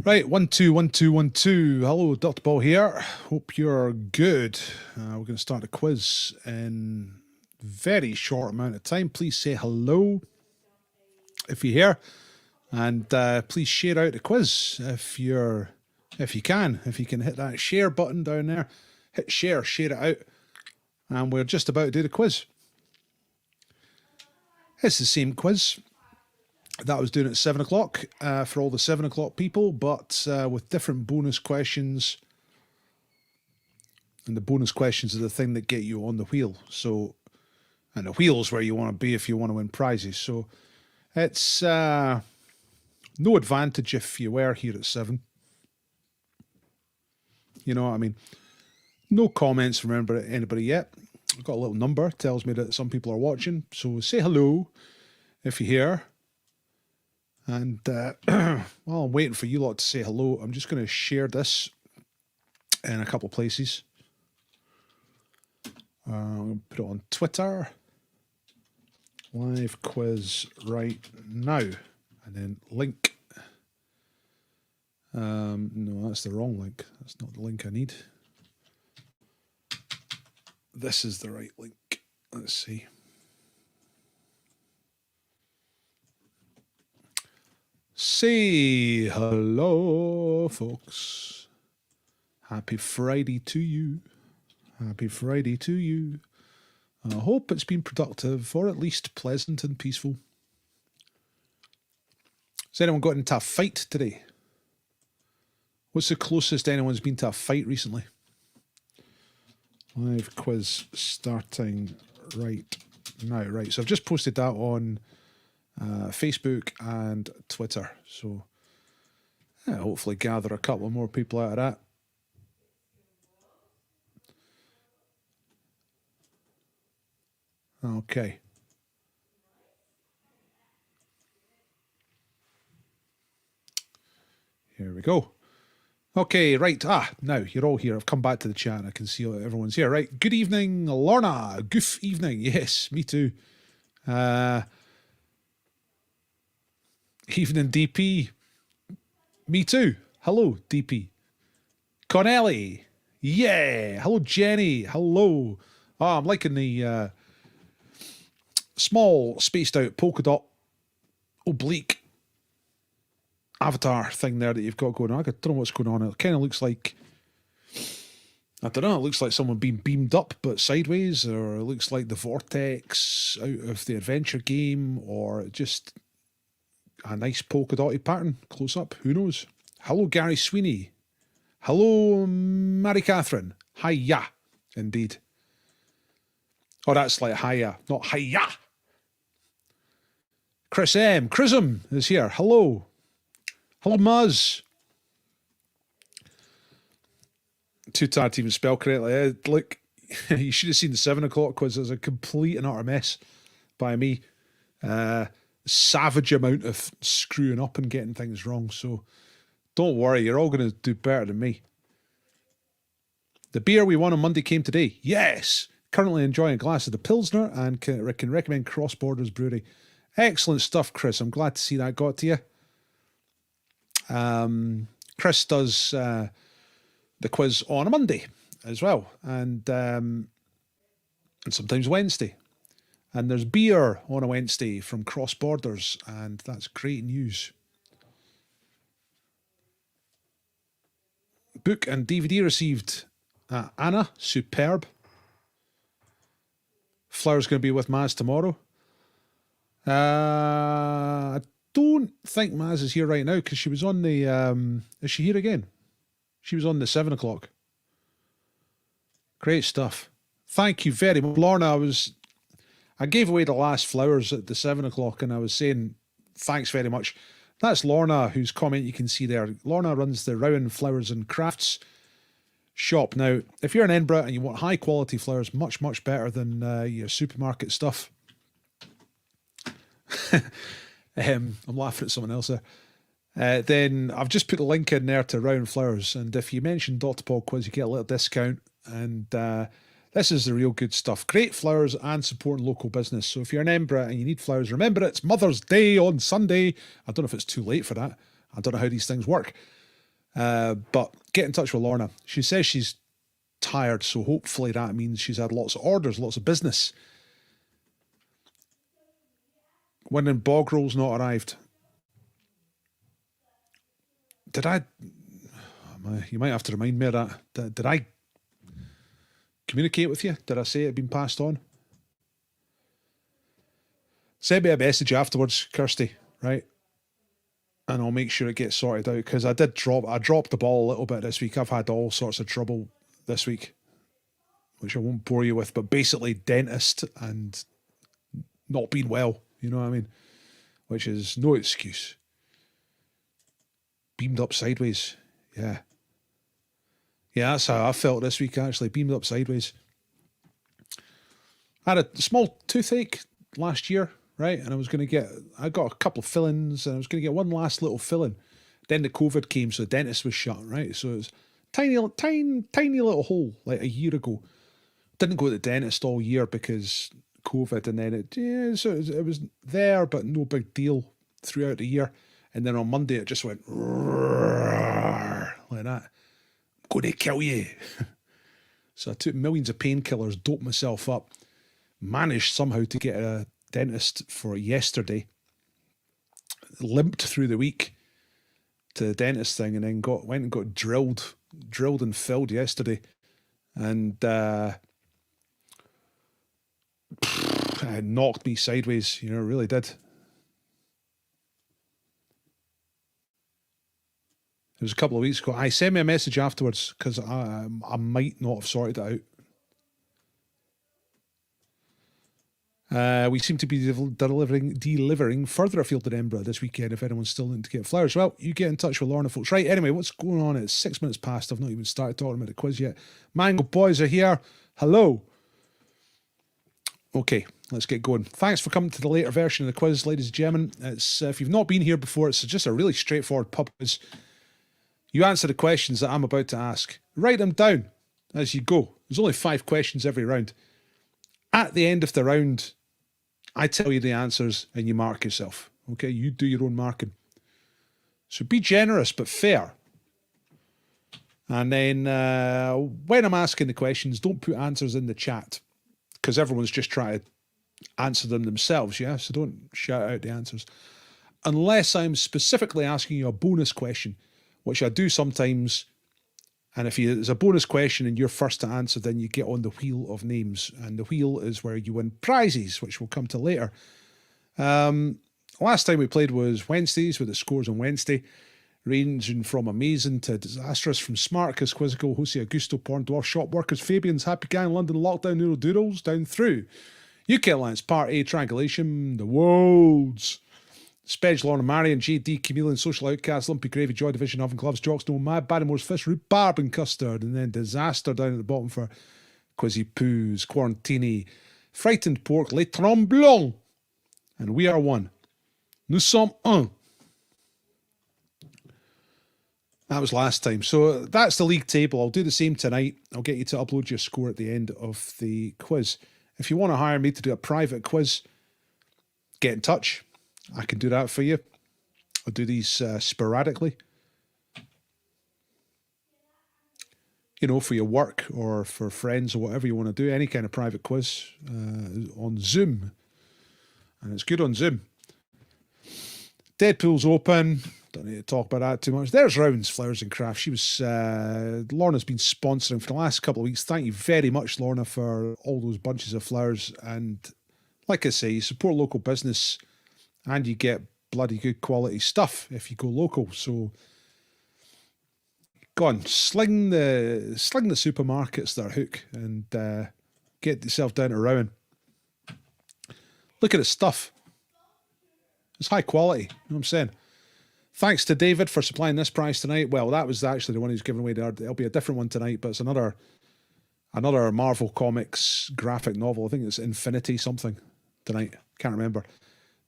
Right, 1 2 1 2 1 2. Hello, Dr. Ball here. Hope you're good. We're going to start a quiz in very short amount of time. Please say hello if you're here, and please share out the quiz if you can. If you can hit that share button down there, hit share it out, and we're just about to do the quiz. It's the same quiz that I was doing at 7 o'clock for all the 7 o'clock people, but with different bonus questions. And the bonus questions are the thing that get you on the wheel. So, and the wheel's where you want to be if you want to win prizes. So it's no advantage if you were here at 7. You know what I mean? No comments from anybody yet. I've got a little number, tells me that some people are watching. So say hello if you're here. And while I'm waiting for you lot to say hello, I'm just going to share this in a couple of places. I'm going to put it on Twitter. Live quiz right now. And then link. No, that's the wrong link. That's not the link I need. This is the right link. Let's see. Say hello, folks. Happy Friday to you. Happy Friday to you. I hope it's been productive, or at least pleasant and peaceful. Has anyone got into a fight today? What's the closest anyone's been to a fight recently? Live quiz starting right now. Right, so I've just posted that on Facebook and Twitter. So hopefully gather a couple more people out of that. Okay. Here we go. Okay, right. Now you're all here. I've come back to the chat and I can see everyone's here. Right. Good evening, Lorna. Goof evening. Yes, me too. Evening, DP. Me too. Hello, DP. Connelly. Yeah. Hello, Jenny. Hello. Oh, I'm liking the small spaced out polka dot oblique avatar thing there that you've got going on. I don't know what's going on. It kind of looks like, I don't know, it looks like someone being beamed up but sideways, or it looks like the vortex out of the adventure game, or just a nice polka dotted pattern close up. Who knows? Hello, Gary Sweeney. Hello, Mary Catherine. Hiya, indeed. Oh, that's like hiya, not hiya. Chris M. Chrism is here. Hello. Hello, Muzz. Too tired to even spell correctly. Look, you should have seen the 7 o'clock quiz. It was a complete and utter mess by me. Savage amount of screwing up and getting things wrong. So don't worry, you're all going to do better than me. The beer we won on Monday came today. Yes. Currently enjoying a glass of the Pilsner and can recommend Cross Borders Brewery. Excellent stuff, Chris. I'm glad to see that got to you. Chris does the quiz on a Monday as well, and sometimes Wednesday. And there's beer on a Wednesday from Cross Borders, and that's great news. Book and DVD received. Anna, superb. Flower's going to be with Maz tomorrow. I don't think Maz is here right now because she was on the... is she here again? She was on the 7 o'clock. Great stuff. Thank you very much. Lorna, I gave away the last flowers at the 7 o'clock and I was saying thanks very much. That's Lorna, whose comment you can see there. Lorna runs the Rowan Flowers and Crafts shop. Now, if you're in Edinburgh and you want high quality flowers, much, much better than your supermarket stuff. I'm laughing at someone else there. Then I've just put a link in there to Rowan Flowers. And if you mention Dr. Paul Quiz, you get a little discount. And this is the real good stuff. Great flowers and supporting local business. So if you're in Edinburgh and you need flowers, remember it's Mother's Day on Sunday. I don't know if it's too late for that. I don't know how these things work. But get in touch with Lorna. She says she's tired, so hopefully that means she's had lots of orders, lots of business. When in bog rolls not arrived. Did I? You might have to remind me of that. Did I communicate with you? Did I say it had been passed on? Send me a message afterwards, Kirsty, right? And I'll make sure it gets sorted out, because I dropped the ball a little bit this week. I've had all sorts of trouble this week, which I won't bore you with, but basically dentist and not being well, you know what I mean? Which is no excuse. Beamed up sideways. Yeah. Yeah, that's how I felt this week, actually. Beamed up sideways. I had a small toothache last year, right? And I got a couple of fillings, and I was going to get one last little filling. Then the COVID came, so the dentist was shut, right? So it was tiny little hole, like a year ago. Didn't go to the dentist all year because COVID, and then it was there, but no big deal throughout the year. And then on Monday, it just went like that. I'm going to kill you. So I took millions of painkillers, doped myself up, managed somehow to get a dentist for yesterday, limped through the week to the dentist thing, and then went and got drilled and filled yesterday. And it knocked me sideways, it really did. It was a couple of weeks ago. I sent me a message afterwards because I might not have sorted it out. We seem to be delivering further afield than Edinburgh this weekend if anyone's still looking to get flowers. Well, you get in touch with Lorna, folks. Right, anyway, what's going on? It's 6 minutes past. I've not even started talking about the quiz yet. Mango boys are here. Hello. Okay, let's get going. Thanks for coming to the later version of the quiz, ladies and gentlemen. It's if you've not been here before, it's just a really straightforward pub quiz. You answer the questions that I'm about to ask. Write them down as you go. There's only 5 questions every round. At the end of the round, I tell you the answers and you mark yourself. Okay, you do your own marking. So be generous but fair. And then when I'm asking the questions, don't put answers in the chat, because everyone's just trying to answer them themselves, yeah? So don't shout out the answers. Unless I'm specifically asking you a bonus question, which I do sometimes. And if it's a bonus question and you're first to answer, then you get on the wheel of names. And the wheel is where you win prizes, which we'll come to later. Last time we played was Wednesdays, with the scores on Wednesday, ranging from amazing to disastrous, from Smartcus, Quizzical, Jose Augusto, Porn Dwarf, Shop Workers, Fabian's, Happy Gang, London Lockdown, Noodle Doodles, down through UK Alliance, Part A, Triangulation, The Worlds, Spedge, Lorna Marion, JD, Chameleon, Social Outcast, Lumpy Gravy, Joy Division, Oven Gloves, Jocks, No Mad, Barrymore's Fish, Rhubarb and Custard, and then Disaster down at the bottom for Quizzy Poos, Quarantini, Frightened Pork, Les Tremblants, and we are one. Nous sommes un. That was last time. So that's the league table. I'll do the same tonight. I'll get you to upload your score at the end of the quiz. If you want to hire me to do a private quiz, get in touch. I can do that for you. I'll do these sporadically. For your work or for friends or whatever you want to do. Any kind of private quiz on Zoom. And it's good on Zoom. Deadpool's open. Don't need to talk about that too much. There's Rounds, Flowers and Craft. She was, Lorna's been sponsoring for the last couple of weeks. Thank you very much, Lorna, for all those bunches of flowers. And like I say, you support local business and you get bloody good quality stuff if you go local. So go on, sling the supermarkets their hook and get yourself down to Rowan. Look at the stuff. It's high quality. You know what I'm saying? Thanks to David for supplying this prize tonight. Well, that was actually the one who's giving away there'll be a different one tonight, but it's another Marvel Comics graphic novel. I think it's Infinity something tonight. Can't remember.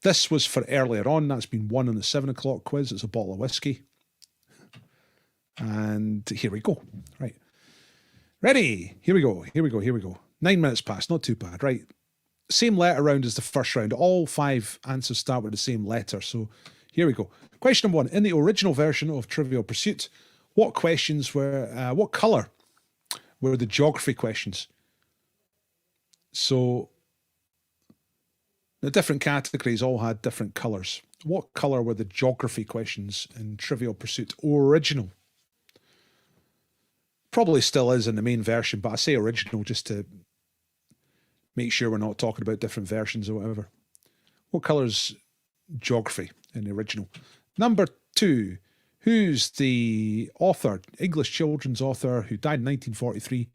This was for earlier on. That's been won in the 7 o'clock quiz. It's a bottle of whiskey. And here we go. Right. Ready? Here we go. 9 minutes past. Not too bad. Right. Same letter round as the first round. All 5 answers start with the same letter. So here we go. Question number 1. In the original version of Trivial Pursuit, What questions were, what colour were the geography questions? So the different categories all had different colours. What colour were the geography questions in Trivial Pursuit original? Probably still is in the main version, but I say original just to make sure we're not talking about different versions or whatever. What colour's geography in the original? Number 2, who's the author, English children's author who died in 1943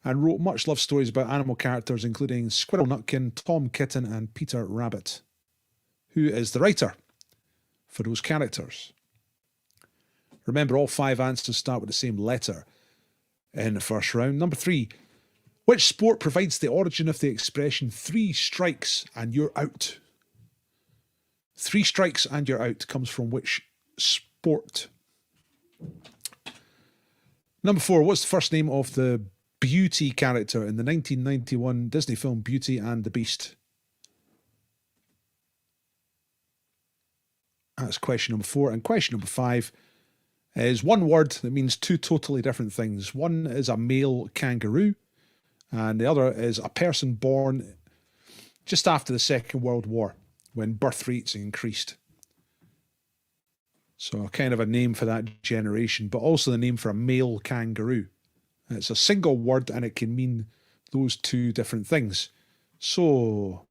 and wrote much loved stories about animal characters, including Squirrel Nutkin, Tom Kitten, and Peter Rabbit? Who is the writer for those characters? Remember, all 5 answers start with the same letter in the first round. Number 3, which sport provides the origin of the expression 3 strikes and you're out? 3 strikes and you're out comes from which sport? Number 4, what's the first name of the Beauty character in the 1991 Disney film Beauty and the Beast? That's question number 4. And question number 5 is one word that means 2 totally different things. One is a male kangaroo, and the other is a person born just after the Second World War, when birth rates increased. So kind of a name for that generation, but also the name for a male kangaroo. It's a single word and it can mean those 2 different things. So,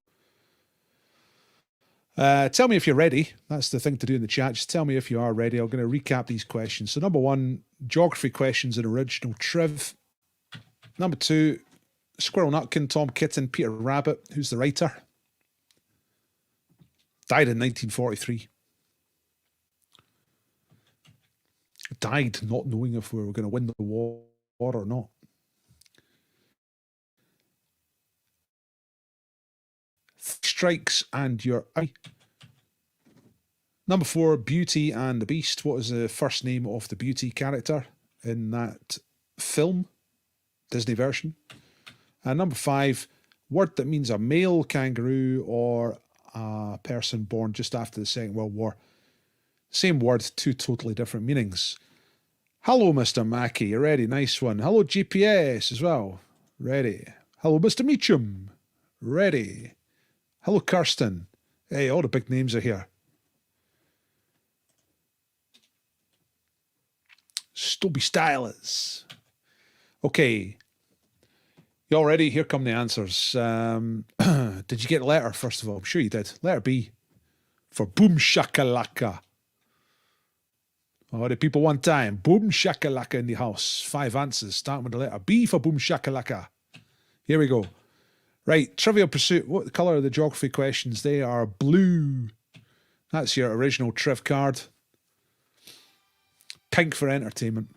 tell me if you're ready. That's the thing to do in the chat. Just tell me if you are ready. I'm going to recap these questions. So number 1, geography questions in original Triv. Number 2, Squirrel Nutkin, Tom Kitten, Peter Rabbit. Who's the writer? Died in 1943. Died not knowing if we were going to win the war or not. Strikes and you're out. Number 4, Beauty and the Beast. What is the first name of the Beauty character in that film, Disney version? And number 5, word that means a male kangaroo or a person born just after the Second World War. Same word, 2 totally different meanings. Hello, Mr. Mackey. You ready? Nice one. Hello, GPS as well. Ready. Hello, Mr. Meacham. Ready. Hello, Kirsten. Hey, all the big names are here. Stobie Stylers. Okay. You all ready? Here come the answers. Did you get a letter, first of all? I'm sure you did. Letter B for Boom Shakalaka. Oh, the people one time. Boom Shakalaka in the house. 5 answers, starting with the letter B for Boom Shakalaka. Here we go. Right, Trivial Pursuit. What colour are the geography questions? They are blue. That's your original Triv card. Pink for entertainment.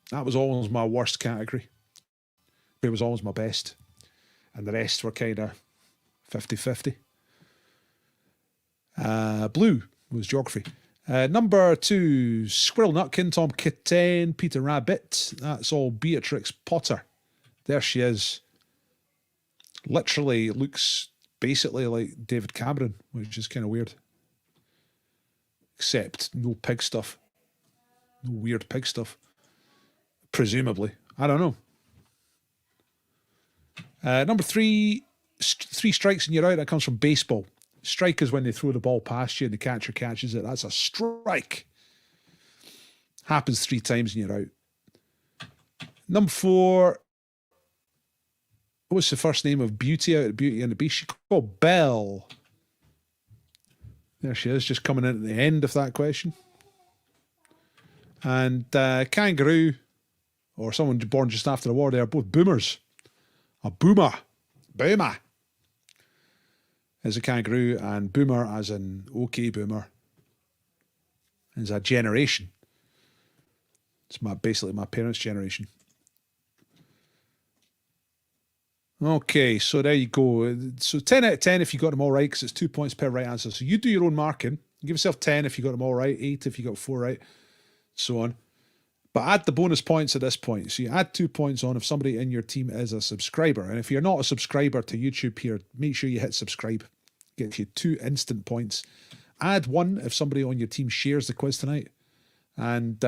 That was always my worst category. It was always my best. And the rest were kind of 50-50. Blue was geography. Number 2, Squirrel Nutkin, Tom Kitten, Peter Rabbit. That's all Beatrix Potter. There she is. Literally looks basically like David Cameron, which is kind of weird. Except no pig stuff. No weird pig stuff. Presumably. I don't know. Number 3, 3 strikes and you're out. That comes from baseball. Strike is when they throw the ball past you and the catcher catches it. That's a strike. Happens 3 times and you're out. Number 4, what's the first name of Beauty out of Beauty and the Beast? She's called Belle. There she is, just coming in at the end of that question. And kangaroo, or someone born just after the war, they are both boomers. A boomer. Boomer is a kangaroo, and boomer as in okay boomer is a generation. It's basically my parents' generation. Okay, so there you go. So 10 out of 10 if you got them all right, because it's 2 points per right answer. So you do your own marking. Give yourself 10 if you got them all right, 8 if you got 4 right, so on. But add the bonus points at this point. So you add 2 points on if somebody in your team is a subscriber. And if you're not a subscriber to YouTube here, make sure you hit subscribe. Get you 2 instant points. Add 1 if somebody on your team shares the quiz tonight. And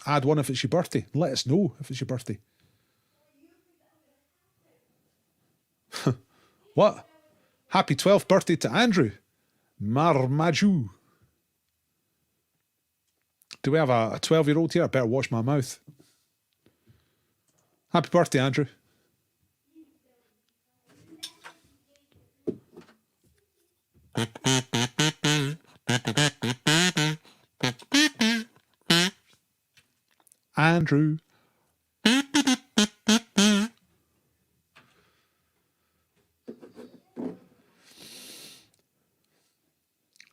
Add one if it's your birthday. Let us know if it's your birthday. What? Happy 12th birthday to Andrew. Marmaju. Do we have a 12-year-old here? I better wash my mouth. Happy birthday, Andrew. Andrew.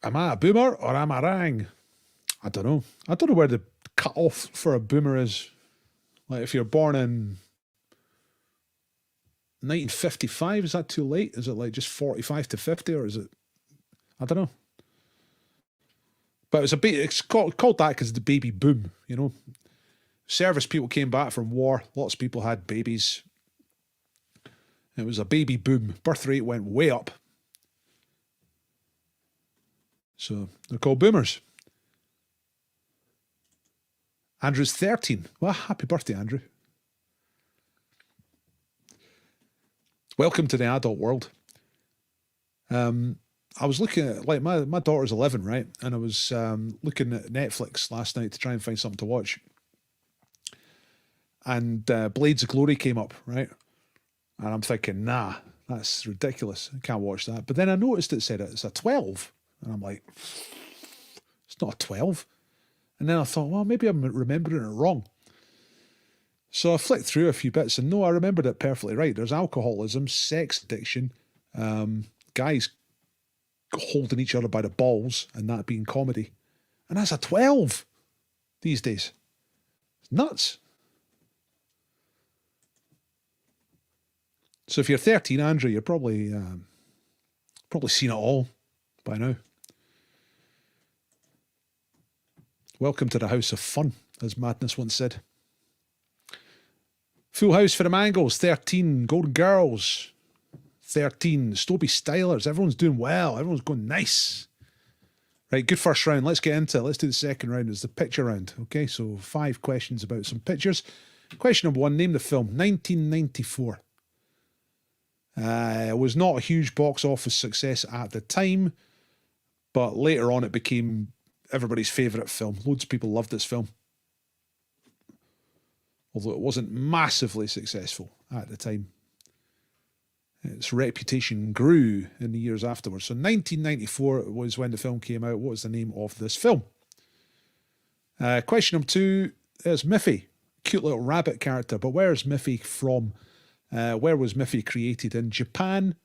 Am I a boomer or am I rang? I don't know. I don't know where the cut off for a boomer is. Like if you're born in 1955, is that too late? Is it like just 45 to 50 or is it? I don't know. But it's called that because the baby boom, you know. Service people came back from war. Lots of people had babies. It was a baby boom. Birth rate went way up. So they're called boomers. Andrew's 13. Well, happy birthday, Andrew. Welcome to the adult world. I was looking at, like, my daughter's 11, right? And I was looking at Netflix last night to try and find something to watch. And Blades of Glory came up, right? And I'm thinking, nah, that's ridiculous. I can't watch that. But then I noticed it said it's a 12. And I'm like, it's not a 12. And then I thought, well, maybe I'm remembering it wrong. So I flicked through a few bits and no, I remembered it perfectly right. There's alcoholism, sex addiction, guys holding each other by the balls and that being comedy. And that's a 12 these days. It's nuts. So if you're 13, Andrew, you're probably seen it all by now. Welcome to the house of fun, as Madness once said. Full house for the Mangles, 13. Golden Girls, 13. Stobie Stylers, everyone's doing well. Everyone's going nice. Right, good first round. Let's get into it. Let's do the second round. It's the picture round. Okay, so 5 questions about some pictures. Question number 1, name the film. 1994. It was not a huge box office success at the time, but later on it became everybody's favourite film. Loads of people loved this film. Although it wasn't massively successful at the time. Its reputation grew in the years afterwards. So 1994 was when the film came out. What was the name of this film? Question number 2 is Miffy. Cute little rabbit character. But where is Miffy from? Where was Miffy created? In Japan,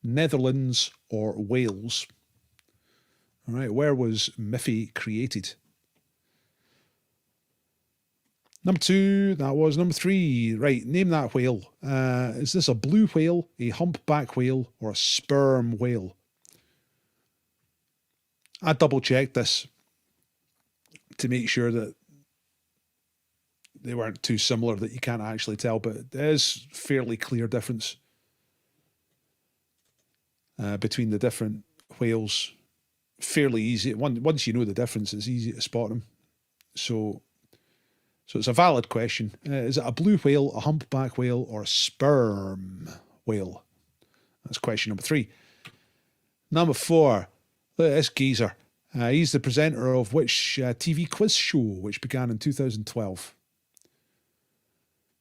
Netherlands, or Wales? All right, where was Miffy created? Number 2, that was number 3. Right, name that whale. Is this a blue whale, a humpback whale, or a sperm whale? I double-checked this to make sure that they weren't too similar that you can't actually tell, but there is fairly clear difference between the different whales. Fairly easy. Once you know the difference, it's easy to spot them. So it's a valid question. Is it a blue whale, a humpback whale, or a sperm whale? That's question number 3. Number 4. Look at this geezer. He's the presenter of which TV quiz show, which began in 2012.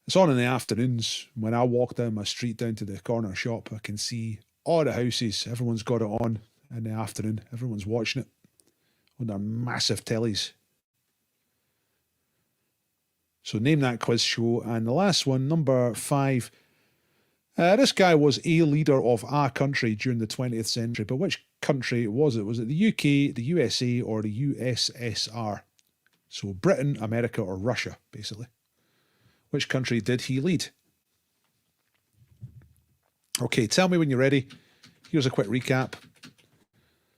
It's on in the afternoons. When I walk down my street down to the corner shop, I can see all the houses. Everyone's got it on in the afternoon. Everyone's watching it on their massive tellies. So name that quiz show. And the last one, number 5. This guy was a leader of a country during the 20th century. But which country was it? Was it the UK, the USA, or the USSR? So Britain, America, or Russia, basically. Which country did he lead? Okay, tell me when you're ready. Here's a quick recap.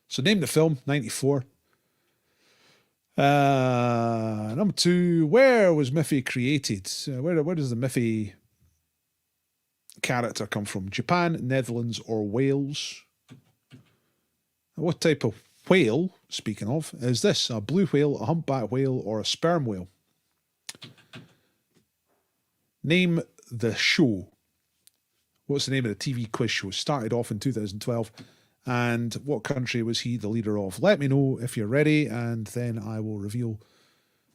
So name the film, 94. Number 2, where was Miffy created? Where does the Miffy character come from? Japan, Netherlands, or Wales? What type of whale, speaking of, is this? A blue whale, a humpback whale, or a sperm whale? Name the show. What's the name of the TV quiz show? Started off in 2012. And what country was he the leader of? Let me know if you're ready, and then I will reveal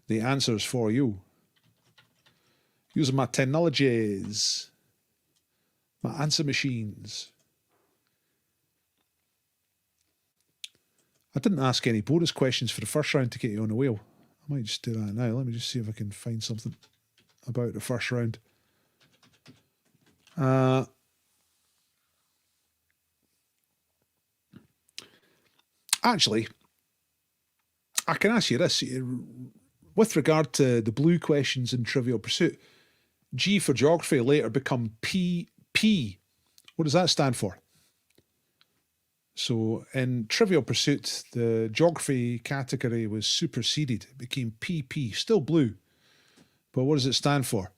the answers for you. Using my technologies, my answer machines. I didn't ask any bonus questions for the first round to get you on the wheel. I might just do that now. Let me just see if I can find something about the first round. Actually, I can ask you this. With regard to the blue questions in Trivial Pursuit, G for geography later become PP. What does that stand for? So in Trivial Pursuit, the geography category was superseded. It became PP, still blue. But what does it stand for?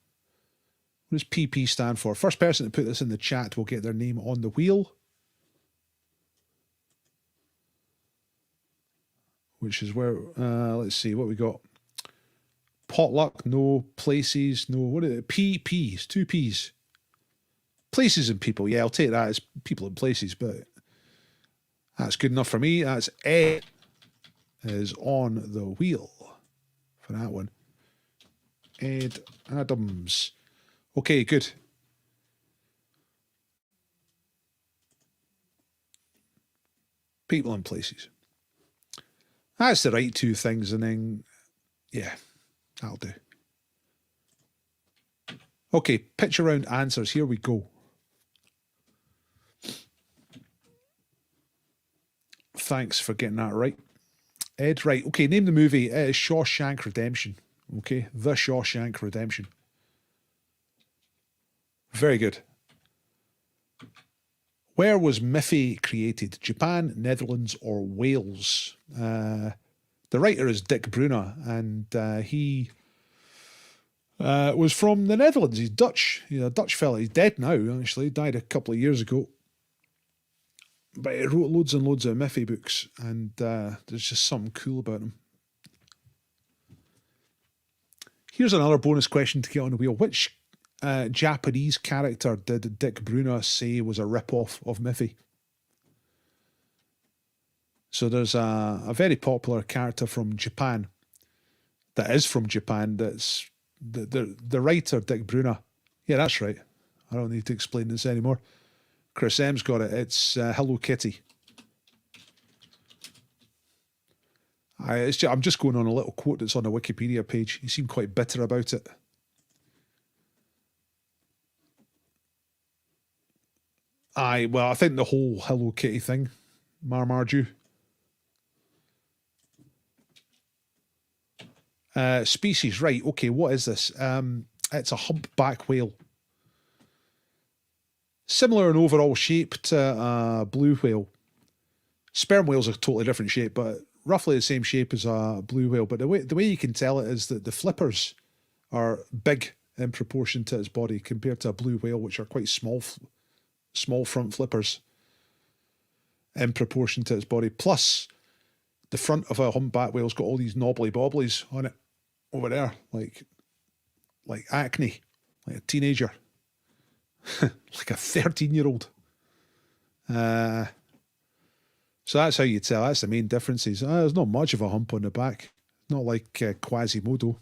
What does PP stand for? First person to put this in the chat will get their name on the wheel. Which is where, let's see, what we got. Potluck, no. Places, no. What is it? PPs, two Ps. Places and people. Yeah, I'll take that as people and places, but that's good enough for me. That's Ed is on the wheel for that one. Ed Adams. Okay, good. People and places. That's the right two things, and then, yeah, that'll do. Okay, picture round answers. Here we go. Thanks for getting that right. Ed, right. Okay, name the movie. It is Shawshank Redemption. Okay, The Shawshank Redemption. Very good. Where was Miffy created? Japan, Netherlands, or Wales? The writer is Dick Bruna, and he was from the Netherlands. He's Dutch. He's a Dutch fella. He's dead now, actually. He died a couple of years ago. But he wrote loads and loads of Miffy books, and there's just something cool about him. Here's another bonus question to get on the wheel. Which Japanese character did Dick Bruna say was a rip-off of Miffy? So there's a very popular character from Japan that is from Japan. That's the writer, Dick Bruna. Yeah, that's right. I don't need to explain this anymore. Chris M's got it. It's Hello Kitty. I'm just going on a little quote that's on the Wikipedia page. He seemed quite bitter about it. Well, I think the whole Hello Kitty thing, Marmardew. Species, right. Okay, what is this? It's a humpback whale. Similar in overall shape to a blue whale. Sperm whales are a totally different shape, but roughly the same shape as a blue whale. But the way you can tell it is that the flippers are big in proportion to its body compared to a blue whale, which are quite small front flippers in proportion to its body. Plus, the front of a humpback whale's got all these knobbly bobblies on it over there, like acne, like a teenager, like a 13-year-old. So that's how you tell. That's the main differences. There's not much of a hump on the back. Not like Quasimodo.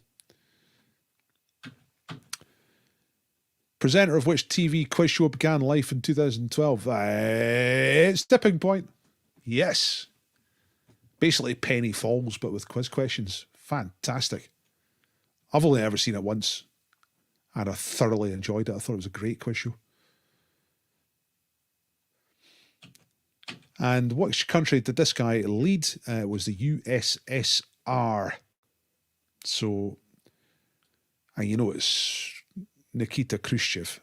Presenter of which TV quiz show began life in 2012? It's Tipping Point. Yes. Basically Penny Falls, but with quiz questions. Fantastic. I've only ever seen it once, and I thoroughly enjoyed it. I thought it was a great quiz show. And which country did this guy lead? It was the USSR. So, and you know it's Nikita Khrushchev.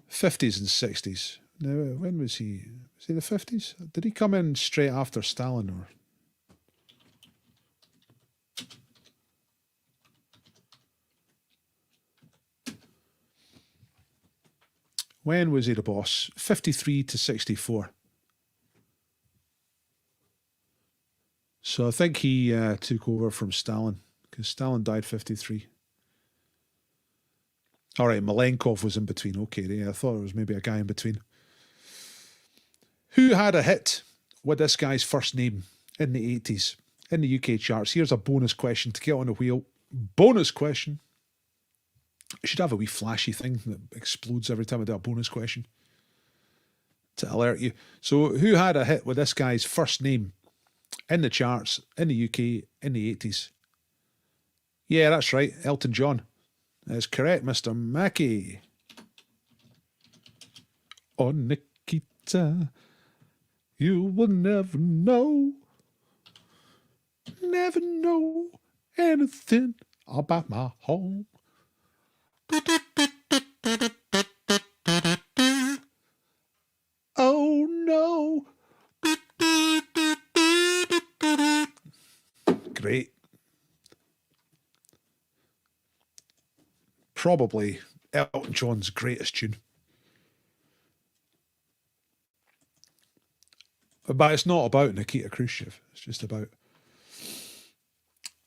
50s and 60s. Now, when was he? Was he the 50s? Did he come in straight after Stalin, or? When was he the boss? 53 to 64. So I think he took over from Stalin, because Stalin died 53. All right, Malenkov was in between. Okay, yeah, I thought it was maybe a guy in between. Who had a hit with this guy's first name in the 80s in the UK charts? Here's a bonus question to get on the wheel. Bonus question. I should have a wee flashy thing that explodes every time I do a bonus question to alert you. So, who had a hit with this guy's first name in the charts in the UK in the 80s? Yeah, that's right. Elton John. That's correct, Mr. Mackey. Oh, Nikita, you will never know anything about my home. Oh, no. Great. Probably Elton John's greatest tune. But it's not about Nikita Khrushchev. It's just about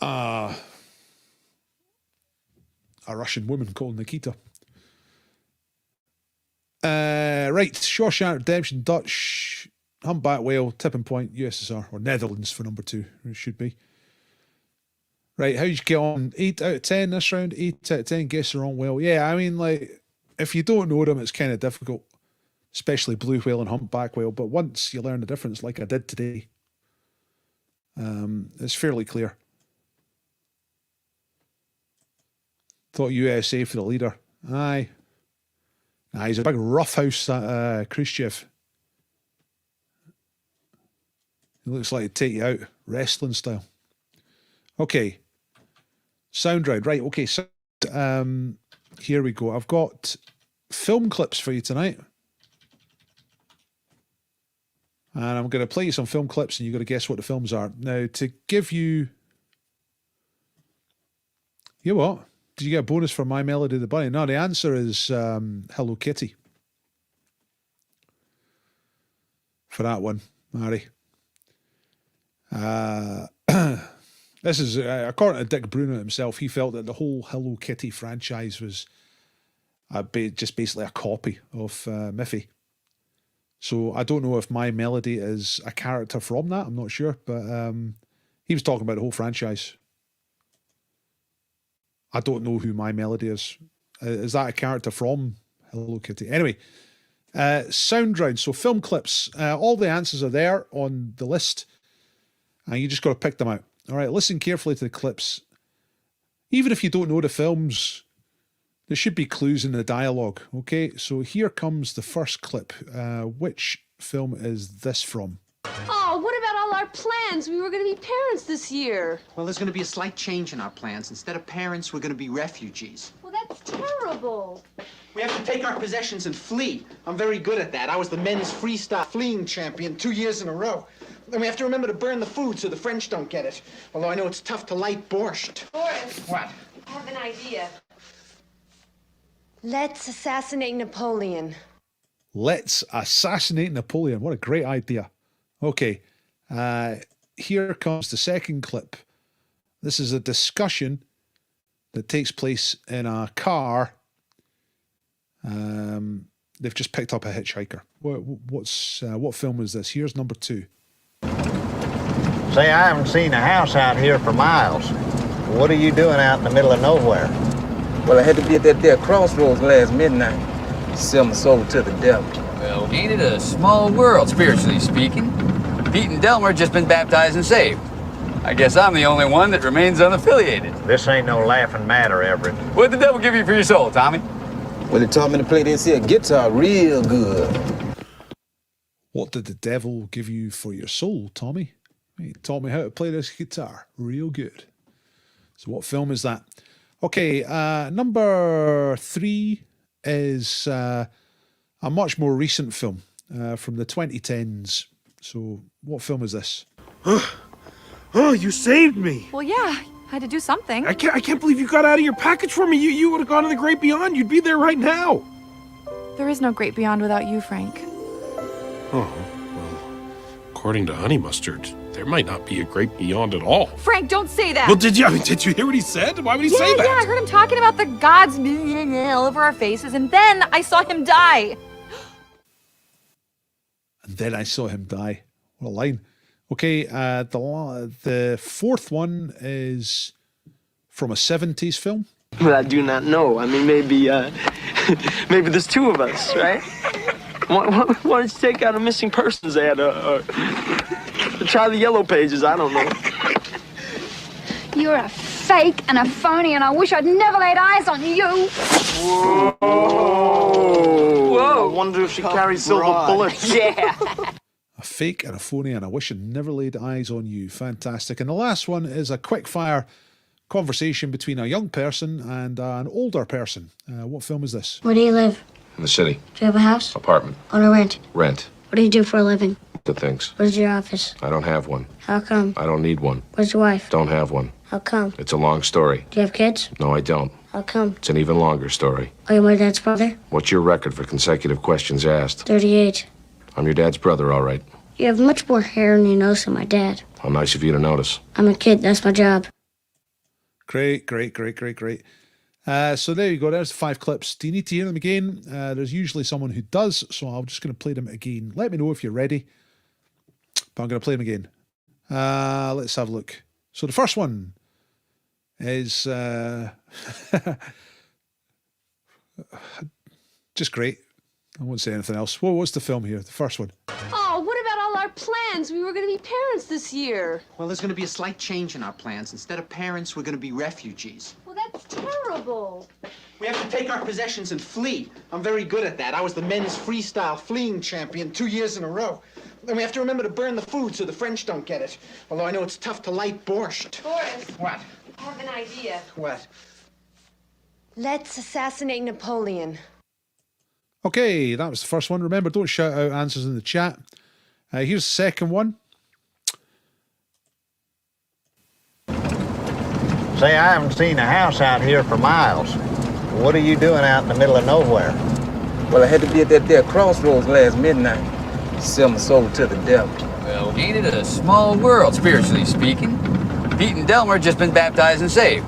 a Russian woman called Nikita. Right, Shawshank Redemption, Dutch, Humpback Whale, Tipping Point, USSR, or Netherlands for number 2, it should be. Right, how'd you get on? 8 out of 10 this round, 8 out of 10, guess the wrong whale. Yeah, I mean, like, if you don't know them, it's kind of difficult, especially blue whale and humpback whale, but once you learn the difference, like I did today, it's fairly clear. Thought USA for the leader. Aye. Nah, he's a big roughhouse, that Khrushchev. He looks like he'd take you out, wrestling style. Okay. Sound round. Right, okay. So, here we go. I've got film clips for you tonight. And I'm going to play you some film clips and you've got to guess what the films are. Now, to give you... You know what? Did you get a bonus for My Melody the Bunny? No, the answer is Hello Kitty. For that one, Mary. This is, according to Dick Bruno himself, he felt that the whole Hello Kitty franchise was just basically a copy of Miffy. So I don't know if My Melody is a character from that. I'm not sure. But he was talking about the whole franchise. I don't know who My Melody is. Is that a character from Hello Kitty? Anyway, sound round. So film clips. All the answers are there on the list. And you just got to pick them out. All right, listen carefully to the clips. Even if you don't know the films, there should be clues in the dialogue. Okay, so here comes the first clip. Which film is this from? Oh, what about all our plans? We were going to be parents this year. Well, there's going to be a slight change in our plans. Instead of parents, we're going to be refugees. Well, that's terrible. We have to take our possessions and flee. I'm very good at that. I was the men's freestyle fleeing champion 2 years in a row. And we have to remember to burn the food so the French don't get it. Although I know it's tough to light borscht. Boris. What? I have an idea. Let's assassinate Napoleon. Let's assassinate Napoleon. What a great idea. Okay, here comes the second clip. This is a discussion that takes place in a car. They've just picked up a hitchhiker. What film is this? Here's number 2. Say, I haven't seen a house out here for miles. What are you doing out in the middle of nowhere? Well, I had to be at that there crossroads last midnight. Sell my soul to the devil. Well, ain't it a small world, spiritually speaking? Pete and Delmer just been baptized and saved. I guess I'm the only one that remains unaffiliated. This ain't no laughing matter, Everett. What'd the devil give you for your soul, Tommy? Well, he taught me to play this here guitar real good. What did the devil give you for your soul, Tommy? He taught me how to play this guitar real good. So what film is that? Okay, number 3 is a much more recent film from the 2010s. So what film is this? Oh, you saved me. Well, yeah, had to do something. I can't believe you got out of your package for me. You would have gone to the great beyond. You'd be there right now. There is no great beyond without you, Frank. Oh, well, according to Honey Mustard, there might not be a great beyond at all. Frank, don't say that. Well, did you hear what he said? Why would he say that? Yeah, I heard him talking about the gods all over our faces, and then I saw him die. And then I saw him die. What a line. Okay, the fourth one is from a 70s film. Well, I do not know. I mean, maybe there's two of us, right? Why don't you take out a missing persons ad or try the yellow pages? I don't know. You're a fake and a phony, and I wish I'd never laid eyes on you. Whoa! Whoa! I wonder if she carries silver bullets. Yeah. A fake and a phony, and I wish I'd never laid eyes on you. Fantastic. And the last one is a quick fire conversation between a young person and an older person. What film is this? Where do you live? In the city. Do you have a house? Apartment. Own or rent? Rent. What do you do for a living? Good things. Where's your office? I don't have one. How come? I don't need one. Where's your wife? Don't have one. How come? It's a long story. Do you have kids? No, I don't. How come? It's an even longer story. Are you my dad's brother? What's your record for consecutive questions asked? 38. I'm your dad's brother, all right. You have much more hair on your nose than my dad. How nice of you to notice. I'm a kid. That's my job. Great. So there you go. There's the 5 clips. Do you need to hear them again? There's usually someone who does, so I'm just going to play them again. Let me know if you're ready. But I'm going to play them again. Let's have a look. So the first one is just great. I won't say anything else. What's the film here? The first one. Oh, what about all our plans? We were going to be parents this year. Well, there's going to be a slight change in our plans. Instead of parents, we're going to be refugees. Well, that's terrible. We have to take our possessions and flee. I'm very good at that. I was the men's freestyle fleeing champion 2 years in a row. And we have to remember to burn the food so the French don't get it. Although I know it's tough to light borscht. Boris. What? I have an idea. What? Let's assassinate Napoleon. Okay, that was the first one. Remember, don't shout out answers in the chat. Here's the second one. Say, I haven't seen a house out here for miles. What are you doing out in the middle of nowhere? Well, I had to be at that there crossroads last midnight. Sell my soul to the devil. Well, ain't it a small world, spiritually speaking? Pete and Delmer just been baptized and saved.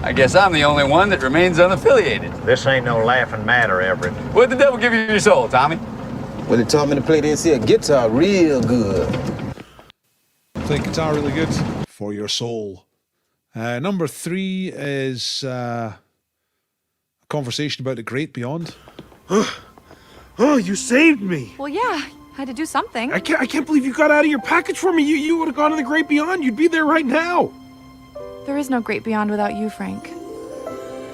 I guess I'm the only one that remains unaffiliated. This ain't no laughing matter, Everett. What'd the devil give you your soul, Tommy? Well, he taught me to play this here guitar real good. Play guitar really good for your soul. Number 3 is a conversation about the great beyond. Oh, you saved me. Well, yeah, I had to do something. I can't believe you got out of your package for me. You would have gone to the great beyond. You'd be there right now. There is no great beyond without you, Frank.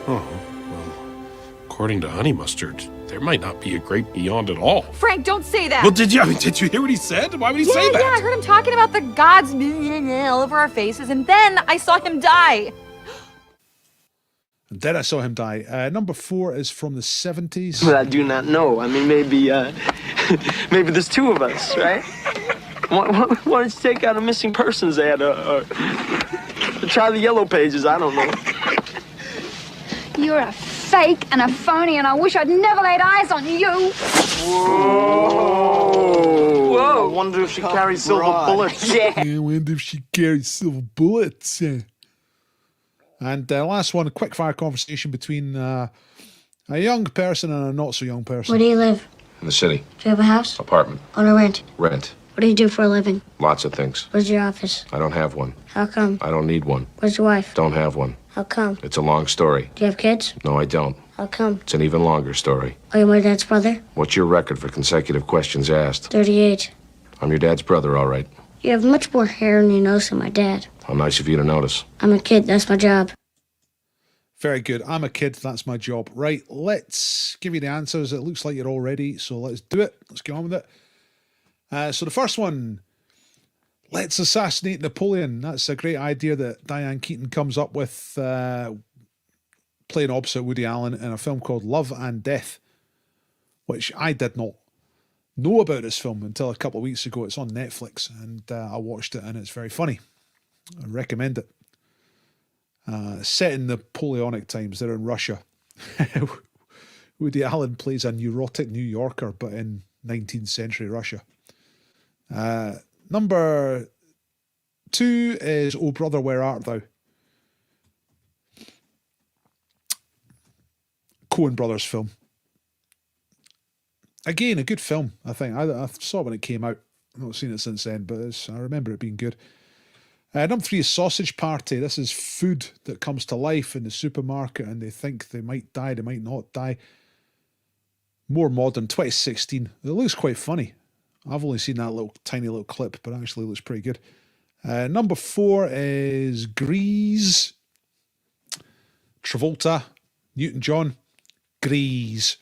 Oh, well, according to Honey Mustard, there might not be a great beyond at all. Frank, don't say that. Well, did you hear what he said? Why would he say that? Yeah, I heard him talking about the gods all over our faces, and then I saw him die. And then I saw him die. Number 4 is from the 70s. Well, I do not know. I mean, maybe there's two of us, right? Why don't you take out a missing persons ad or try the yellow pages? I don't know. You're a fake and a phony, and I wish I'd never laid eyes on you. Whoa! Whoa! I wonder if she carries silver bullets. Yeah. I wonder if she carries silver bullets. And last one, a quick fire conversation between a young person and a not so young person. Where do you live? In the city. Do you have a house? Apartment. Own or rent? Rent. What do you do for a living? Lots of things. Where's your office? I don't have one. How come? I don't need one. Where's your wife? Don't have one. How come? It's a long story. Do you have kids? No, I don't. How come? It's an even longer story. Are you my dad's brother? What's your record for consecutive questions asked? 38. I'm your dad's brother, all right. You have much more hair on your nose than my dad. How nice of you to notice. I'm a kid. That's my job. Very good. I'm a kid. That's my job. Right, let's give you the answers. It looks like you're all ready, so let's do it. Let's get on with it. So the first one, let's assassinate Napoleon. That's a great idea that Diane Keaton comes up with, playing opposite Woody Allen in a film called Love and Death, which I did not know about this film until a couple of weeks ago. It's on Netflix, and I watched it, and it's very funny. I recommend it. Set in Napoleonic times, they're in Russia. Woody Allen plays a neurotic New Yorker, but in 19th century Russia. Number 2 is Oh Brother, Where Art Thou? Coen Brothers film. Again, a good film, I think. I saw it when it came out. I've not seen it since then, but I remember it being good. Number 3 is Sausage Party. This is food that comes to life in the supermarket and they think they might die, they might not die. More modern, 2016. It looks quite funny. I've only seen that tiny little clip, but it actually looks pretty good. Number 4 is Grease. Travolta, Newton-John, Grease.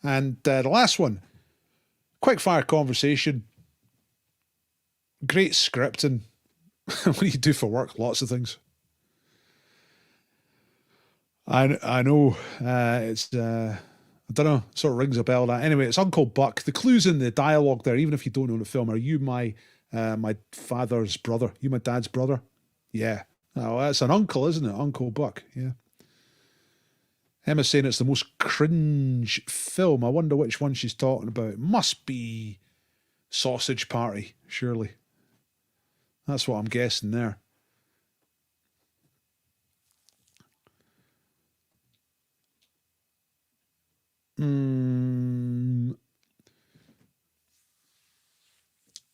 And the last one, quick fire conversation. Great scripting. What do you do for work? Lots of things. I know. It's I don't know. Sort of rings a bell. That anyway. It's Uncle Buck. The clues in the dialogue there, even if you don't know the film, are you my father's brother? You my dad's brother? Yeah. Oh, that's an uncle, isn't it? Uncle Buck. Yeah. Emma's saying it's the most cringe film. I wonder which one she's talking about. It must be Sausage Party, surely. That's what I'm guessing there.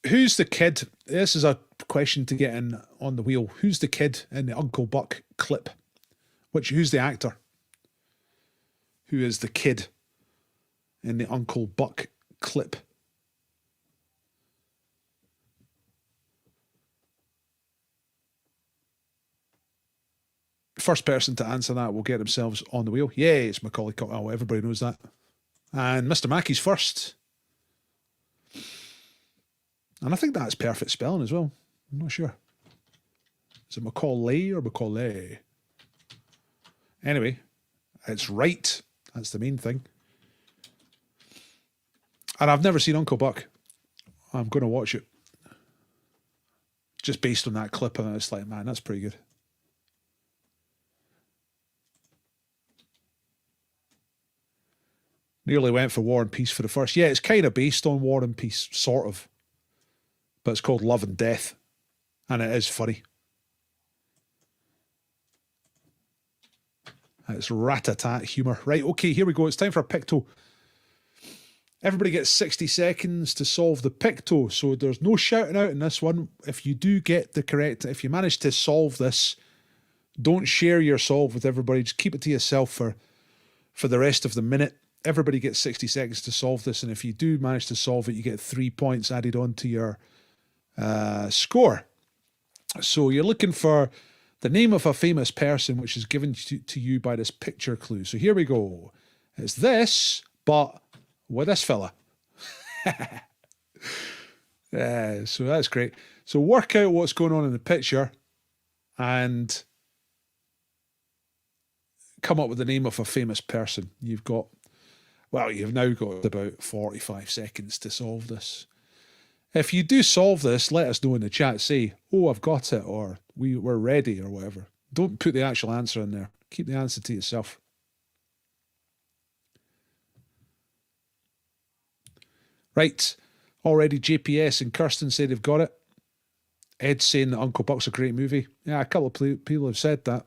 Who's the kid? This is a question to get in on the wheel. Who's the kid in the Uncle Buck clip? Who's the actor? Who is the kid in the Uncle Buck clip? First person to answer that will get themselves on the wheel. Yay, it's Macaulay Culkin. Oh, everybody knows that. And Mr. Mackey's first. And I think that's perfect spelling as well. I'm not sure. Is it Macaulay or Macaulay? Anyway, it's right. That's the main thing. And I've never seen Uncle Buck. I'm going to watch it. Just based on that clip, and it's like, man, that's pretty good. Nearly went for War and Peace for the first. Yeah, it's kind of based on War and Peace, sort of. But it's called Love and Death. And it is funny. It's rat-a-tat humour. Right, okay, here we go. It's time for a Picto. Everybody gets 60 seconds to solve the Picto. So there's no shouting out in this one. If you do get the correct, if you manage to solve this, don't share your solve with everybody. Just keep it to yourself for the rest of the minute. Everybody gets 60 seconds to solve this, and if you do manage to solve it, you get 3 points added on to your score. So you're looking for the name of a famous person, which is given to you by this picture clue. So here we go. It's this, but with this fella. So that's great. So work out what's going on in the picture and come up with the name of a famous person. You've now got about 45 seconds to solve this. If you do solve this, let us know in the chat. Say, oh, I've got it, or we're ready, or whatever. Don't put the actual answer in there. Keep the answer to yourself. Right. Already JPS and Kirsten say they've got it. Ed's saying that Uncle Buck's a great movie. Yeah, a couple of people have said that.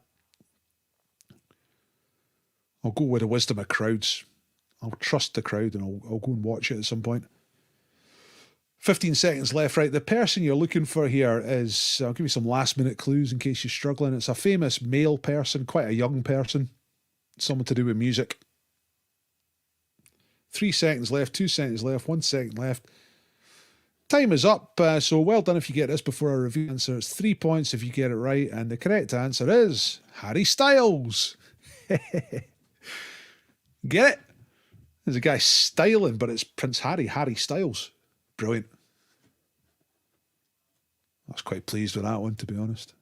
I'll go with the wisdom of crowds. I'll trust the crowd and I'll go and watch it at some point. 15 seconds left. Right, the person you're looking for here is, I'll give you some last minute clues in case you're struggling. It's a famous male person, quite a young person, someone to do with music. 3 seconds left, 2 seconds left, 1 second left. Time is up, so well done if you get this before I review the answer. It's 3 points if you get it right, and the correct answer is Harry Styles. Get it? There's a guy styling, but it's Prince Harry Styles. Brilliant. I was quite pleased with that one, to be honest.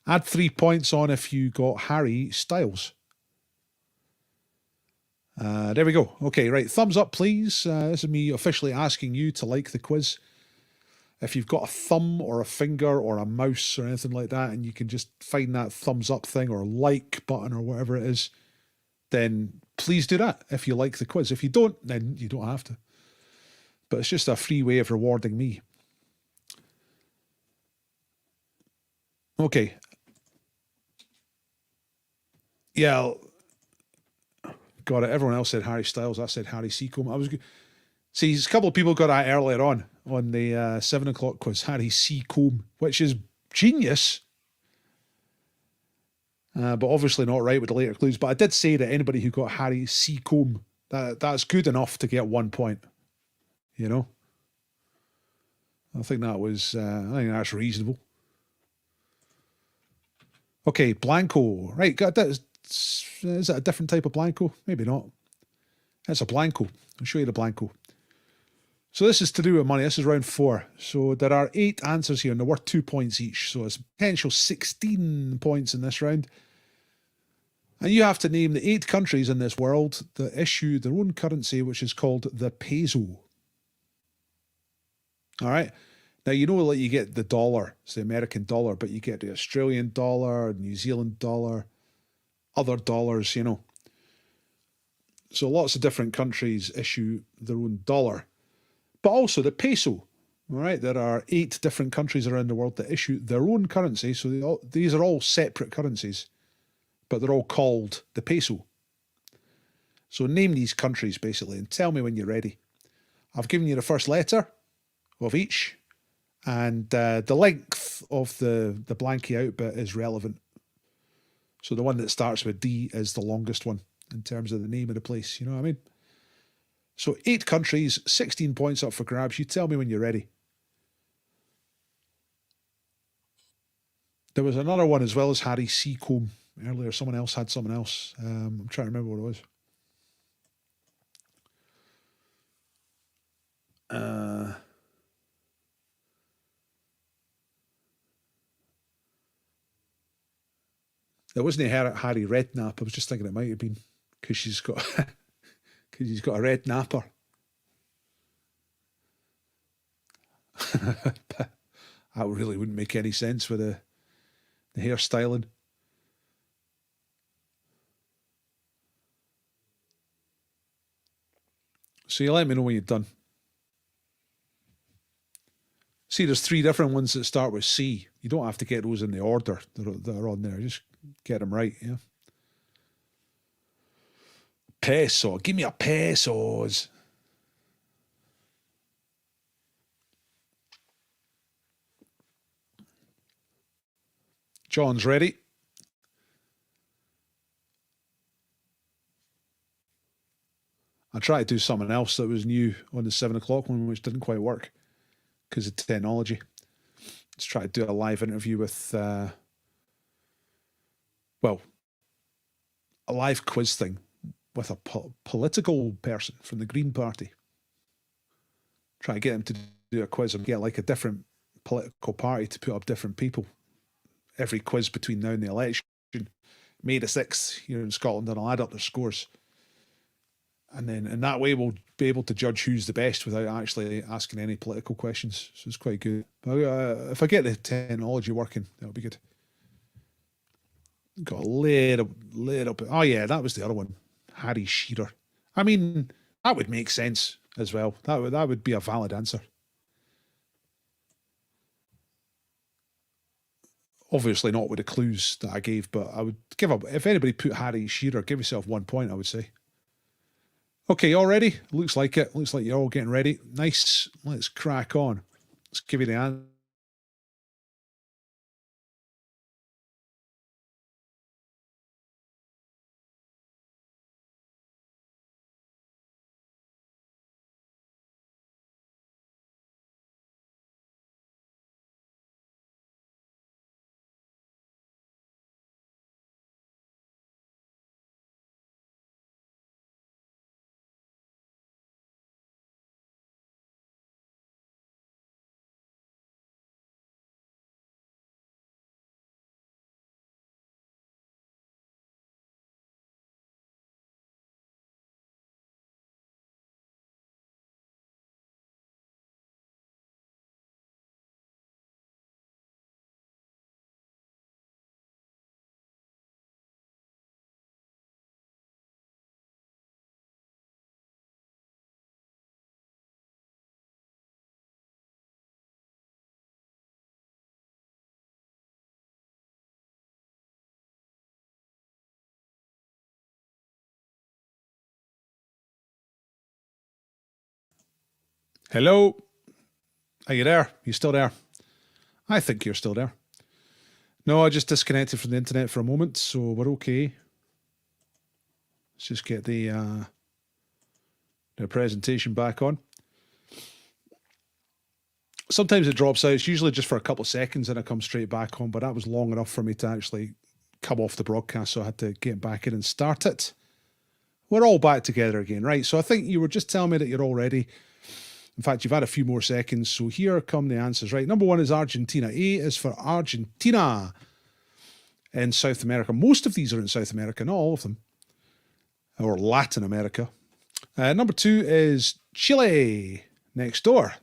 Add 3 points on if you got Harry Styles. There we go. Okay, right. Thumbs up, please. This is me officially asking you to like the quiz. If you've got a thumb or a finger or a mouse or anything like that, and you can just find that thumbs up thing or like button or whatever it is, then please do that if you like the quiz. If you don't, then you don't have to. But it's just a free way of rewarding me. Okay. Yeah. Got it. Everyone else said Harry Styles. I said Harry Seacombe. I was see. A couple of people got that earlier on the 7 o'clock quiz. Harry Seacombe, which is genius, but obviously not right with the later clues. But I did say that anybody who got Harry Seacombe, that's good enough to get 1 point. You know. I think that was. I think that's reasonable. Okay, Blanco. Right, got that. Is that a different type of Blanco? Maybe not. That's a Blanco. I'll show you the Blanco. So this is to do with money. This is round 4. So there are 8 answers here, and they're worth 2 points each. So it's potential 16 points in this round. And you have to name the 8 countries in this world that issue their own currency, which is called the peso. All right. Now, you know, like you get the dollar, it's the American dollar, but you get the Australian dollar, New Zealand dollar, other dollars, you know. So lots of different countries issue their own dollar. But also the peso, all right? There are 8 different countries around the world that issue their own currency. So these are all separate currencies, but they're all called the peso. So name these countries, basically, and tell me when you're ready. I've given you the first letter of each, and the length of the blankie out bit is relevant. So the one that starts with D is the longest one in terms of the name of the place, you know what I mean? So 8 countries, 16 points up for grabs. You tell me when you're ready. There was another one as well as Harry Seacombe earlier. Someone else had someone else. I'm trying to remember what it was. It wasn't Harry Redknapp. I was just thinking it might have been because she's got because he's got a red napper. That really wouldn't make any sense with the hairstyling. So you let me know when you're done. See, there's 3 different ones that start with C. You don't have to get those in the order that are on there. Just get them right, yeah. Peso. Give me a pesos. John's ready. I tried to do something else that was new on the 7 o'clock one, which didn't quite work because of technology. Let's try to do a live interview with, well, a live quiz thing with a political person from the Green Party. Try to get him to do a quiz and get like a different political party to put up different people. Every quiz between now and the election, May the 6th here in Scotland, and I'll add up their scores. And then in that way, we'll be able to judge who's the best without actually asking any political questions. So it's quite good. But if I get the technology working, that'll be good. Got a little bit. Oh yeah, that was the other one. Harry Shearer. I mean, that would make sense as well. That would be a valid answer. Obviously not with the clues that I gave, but I would give up. If anybody put Harry Shearer, give yourself 1 point, I would say. Okay, all ready? Looks like it. Looks like you're all getting ready. Nice. Let's crack on. Let's give you the answer. Hello? Are you there? You still there? I think you're still there. No, I just disconnected from the internet for a moment, so we're okay. Let's just get the presentation back on. Sometimes it drops out. It's usually just for a couple of seconds and it comes straight back on, but that was long enough for me to actually come off the broadcast, so I had to get back in and start it. We're all back together again, right? So I think you were just telling me that you're all ready. In fact, you've had a few more seconds, so here come the answers, right? Number one is Argentina. A is for Argentina in South America. Most of these are in South America, not all of them, or Latin America. Number two is Chile, next door.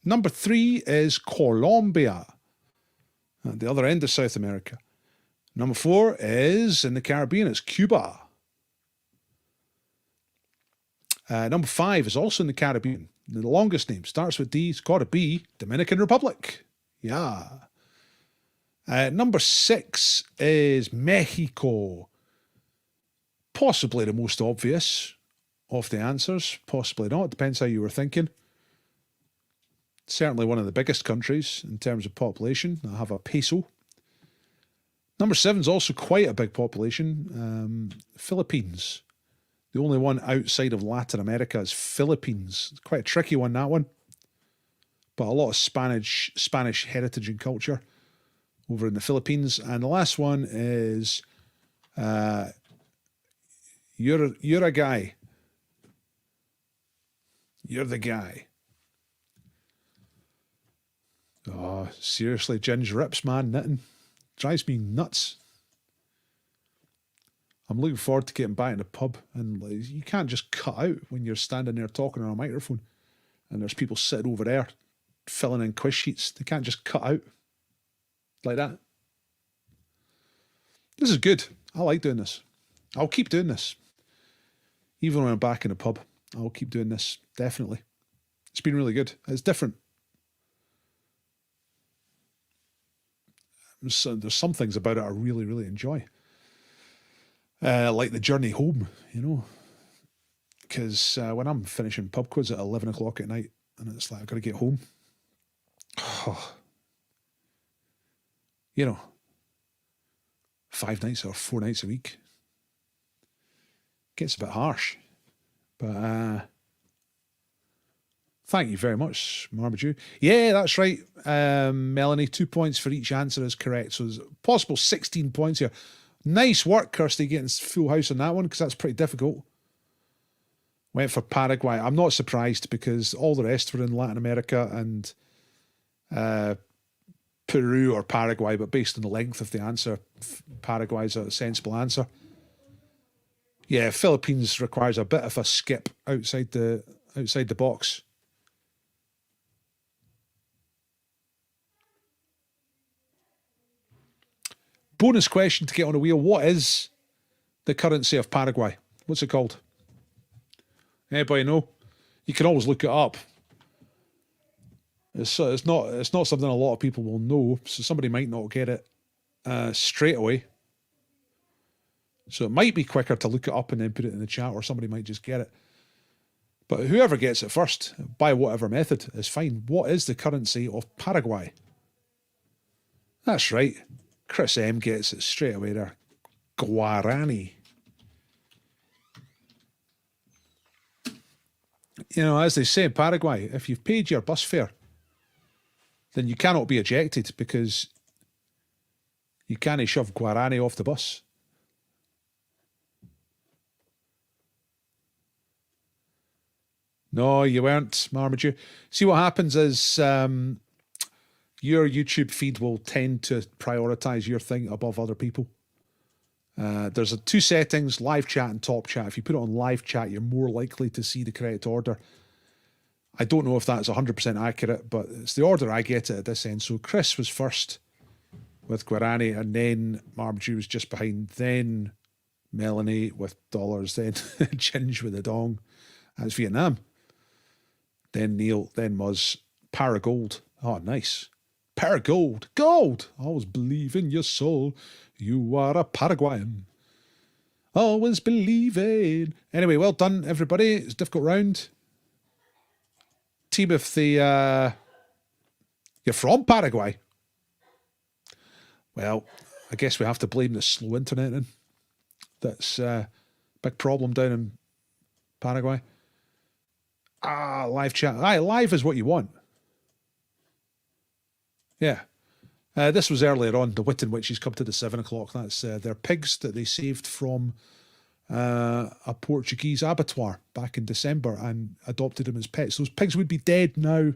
Number three is Colombia, at the other end of South America. Number four is in the Caribbean, it's Cuba. Number five is also in the Caribbean. The longest name starts with D, it's got to be Dominican Republic. Yeah. Number six is Mexico. Possibly the most obvious of the answers, possibly not, depends how you were thinking. Certainly one of the biggest countries in terms of population. I have a peso. Number seven is also quite a big population. Philippines. The only one outside of Latin America is Philippines. It's quite a tricky one, that one. But a lot of Spanish heritage and culture over in the Philippines. And the last one is you're a guy. You're the guy. Oh, seriously, Ginge rips, man, knitting. Drives me nuts. I'm looking forward to getting back in the pub, and you can't just cut out when you're standing there talking on a microphone and there's people sitting over there filling in quiz sheets. They can't just cut out like that. This is good. I like doing this. I'll keep doing this. Even when I'm back in the pub, I'll keep doing this, definitely. It's been really good. It's different. So there's some things about it I really, really enjoy. Like the journey home, you know. Because when I'm finishing pub quiz at 11 o'clock at night, and it's like, I've got to get home. You know, 5 nights or 4 nights a week. Gets a bit harsh. But thank you very much, Marmadew. Yeah, that's right, Melanie. 2 points for each answer is correct. So there's a possible 16 points here. Nice work, Kirsty, getting full house on that one, because that's pretty difficult. Went for Paraguay. I'm not surprised, because all the rest were in Latin America and Peru or Paraguay, but based on the length of the answer, Paraguay's a sensible answer. Yeah, Philippines requires a bit of a skip outside the box. Bonus question to get on a wheel. What is the currency of Paraguay? What's it called? Anybody know? You can always look it up. It's not something a lot of people will know, so somebody might not get it straight away. So it might be quicker to look it up and then put it in the chat, or somebody might just get it. But whoever gets it first, by whatever method, is fine. What is the currency of Paraguay? That's right. Chris M gets it straight away there. Guarani. You know, as they say in Paraguay, if you've paid your bus fare, then you cannot be ejected, because you can't shove Guarani off the bus. No, you weren't, Marmadew. See, what happens is your YouTube feed will tend to prioritize your thing above other people. There's two settings, live chat and top chat. If you put it on live chat, you're more likely to see the correct order. I don't know if that's 100% accurate, but it's the order I get it at this end. So Chris was first with Guarani, and then Marmadew was just behind, then Melanie with dollars, then Ginge with the dong. That's Vietnam. Then Neil, then Muzz. Paragold. Oh, nice. Paragold. Gold. Always believe in your soul. You are a Paraguayan. Always believing. Anyway, well done, everybody. It's a difficult round. team if you're from Paraguay. Well, I guess we have to blame the slow internet then. That's a big problem down in Paraguay. Live chat. Aye, live is what you want. Yeah. This was earlier on. The Witten Witches come to the 7 o'clock. That's their pigs that they saved from a Portuguese abattoir back in December and adopted them as pets. Those pigs would be dead now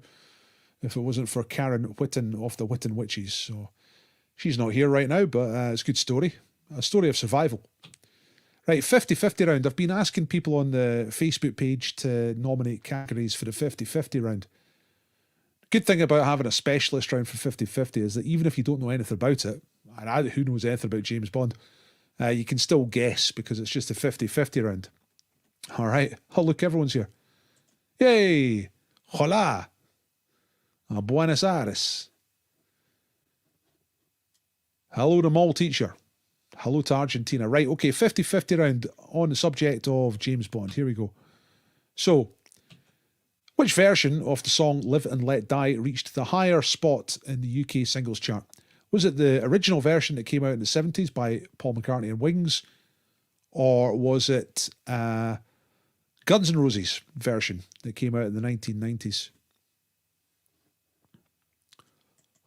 if it wasn't for Karen Witten of the Witten Witches. So she's not here right now, but it's a good story. A story of survival. Right, 50-50 round. I've been asking people on the Facebook page to nominate categories for the 50-50 round. Good thing about having a specialist round for 50-50 is that even if you don't know anything about it, and who knows anything about James Bond, you can still guess because it's just a 50-50 round. All right. Oh, look, everyone's here. Yay! Hola! Buenos Aires. Hello to Mall Teacher. Hello to Argentina. Right, okay, 50-50 round on the subject of James Bond. Here we go. So, which version of the song Live and Let Die reached the higher spot in the UK singles chart? Was it the original version that came out in the 70s by Paul McCartney and Wings? Or was it Guns N' Roses version that came out in the 1990s?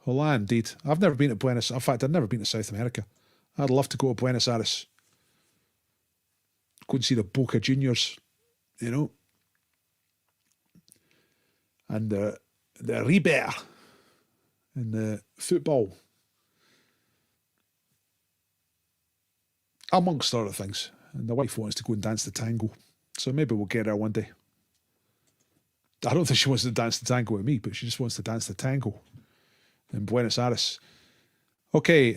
Hola, indeed. I've never been to Buenos Aires. In fact, I've never been to South America. I'd love to go to Buenos Aires. Go and see the Boca Juniors, you know. And the River and the football. Amongst other things. And the wife wants to go and dance the tango. So maybe we'll get her one day. I don't think she wants to dance the tango with me, but she just wants to dance the tango in Buenos Aires. Okay,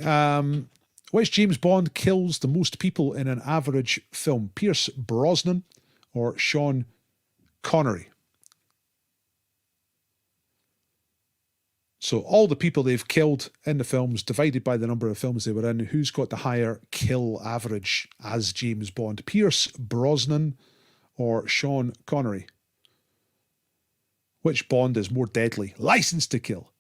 which James Bond kills the most people in an average film? Pierce Brosnan or Sean Connery? So all the people they've killed in the films divided by the number of films they were in, who's got the higher kill average as James Bond? Pierce Brosnan or Sean Connery? Which Bond is more deadly? License to Kill.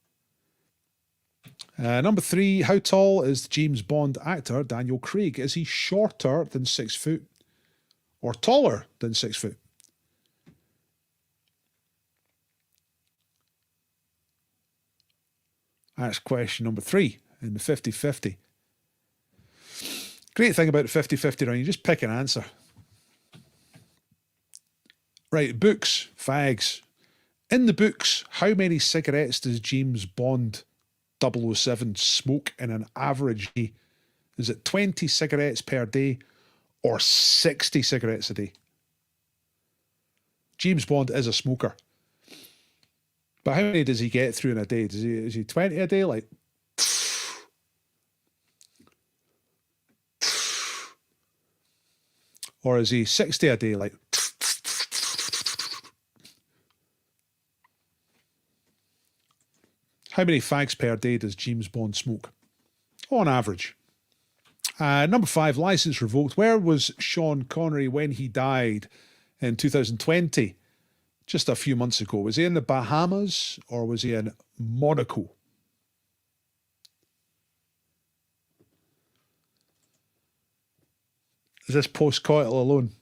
Number 3, how tall is the James Bond actor Daniel Craig? Is he shorter than 6 foot or taller than 6 foot? That's question number 3 in the 50-50. Great thing about the 50-50 round, you just pick an answer. Right, books, fags. In the books, how many cigarettes does James Bond 007 smoke in an average day? Is it 20 cigarettes per day or 60 cigarettes a day? James Bond is a smoker. But how many does he get through in a day? Is he 20 a day? Like, or is he 60 a day? Like, how many fags per day does James Bond smoke? On average. Number 5, license revoked. Where was Sean Connery when he died in 2020? Just a few months ago. Was he in the Bahamas or was he in Monaco? Is this post-coital alone?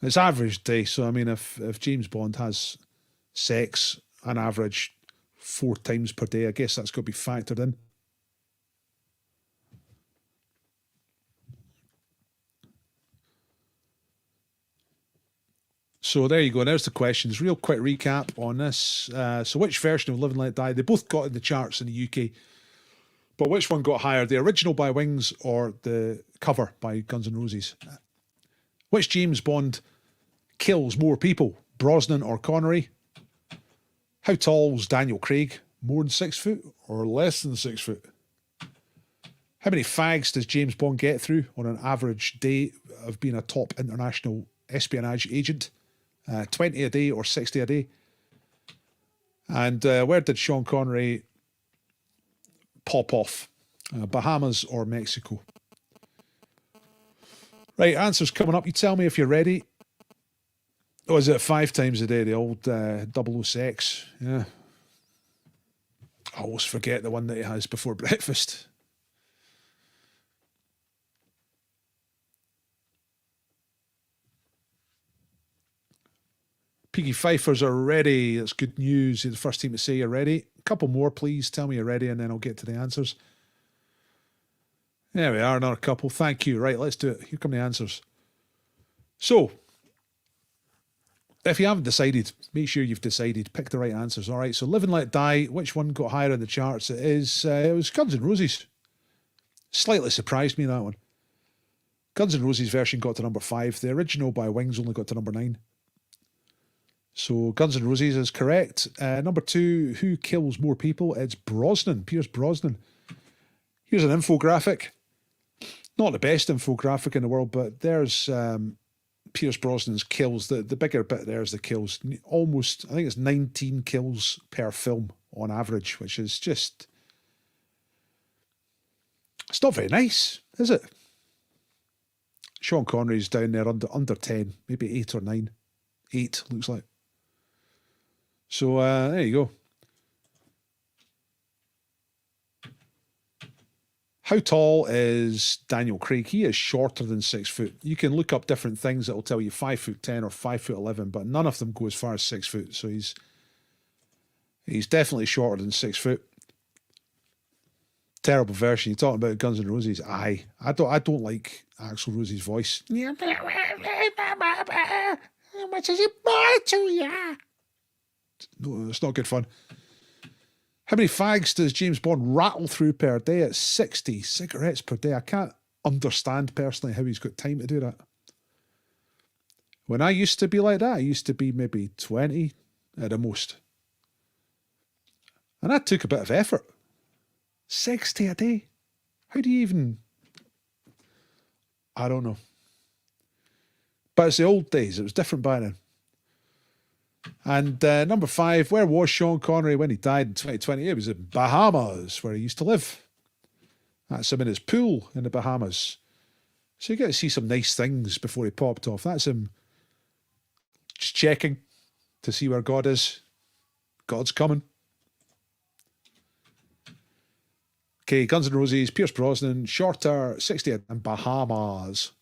It's average day. So, I mean, if James Bond has sex on average 4 times per day, I guess that's got to be factored in. So there you go. There's the questions. Real quick recap on this. So which version of Live and Let Die? They both got in the charts in the UK. But which one got higher? The original by Wings or the cover by Guns N' Roses? Which James Bond kills more people? Brosnan or Connery? How tall is Daniel Craig? More than 6 foot or less than 6 foot? How many fags does James Bond get through on an average day of being a top international espionage agent? 20 a day or 60 a day? And where did Sean Connery pop off? Bahamas or Mexico? Right, answers coming up. You tell me if you're ready. Oh, is it 5 times a day? The old 00 Yeah. I always forget the one that he has before breakfast. Peaky Pfeiffers are ready. That's good news. You're the first team to say you're ready. A couple more, please. Tell me you're ready, and then I'll get to the answers. There we are, another couple. Thank you. Right, let's do it. Here come the answers. So, if you haven't decided, make sure you've decided. Pick the right answers. All right, so Live and Let Die. Which one got higher in the charts? It was Guns N' Roses. Slightly surprised me, that one. Guns N' Roses version got to number 5. The original by Wings only got to number 9. So Guns N' Roses is correct. Number 2, who kills more people? It's Brosnan, Pierce Brosnan. Here's an infographic. Not the best infographic in the world, but there's Pierce Brosnan's kills. The bigger bit there is the kills. Almost, I think it's 19 kills per film on average, which is just... It's not very nice, is it? Sean Connery's down there under 10, maybe 8 or 9. 8, looks like. So, there you go. How tall is Daniel Craig? He is shorter than 6 foot. You can look up different things that will tell you 5'10" or 5'11", but none of them go as far as 6 foot. So he's definitely shorter than 6 foot. Terrible version. You're talking about Guns N' Roses. I don't like Axl Rose's voice. How much is it buy to you? No, it's not good fun. How many fags does James Bond rattle through per day? It's 60 cigarettes per day. I can't understand personally how he's got time to do that. When I used to be like that, I used to be maybe 20 at the most. And that took a bit of effort. 60 a day? How do you even... I don't know. But it's the old days. It was different by then. And number 5, where was Sean Connery when he died in 2020? It was in Bahamas, where he used to live. That's him in his pool in the Bahamas. So you get to see some nice things before he popped off. That's him just checking to see where God is. God's coming. Okay, Guns N' Roses, Pierce Brosnan, shorter, 60 and Bahamas.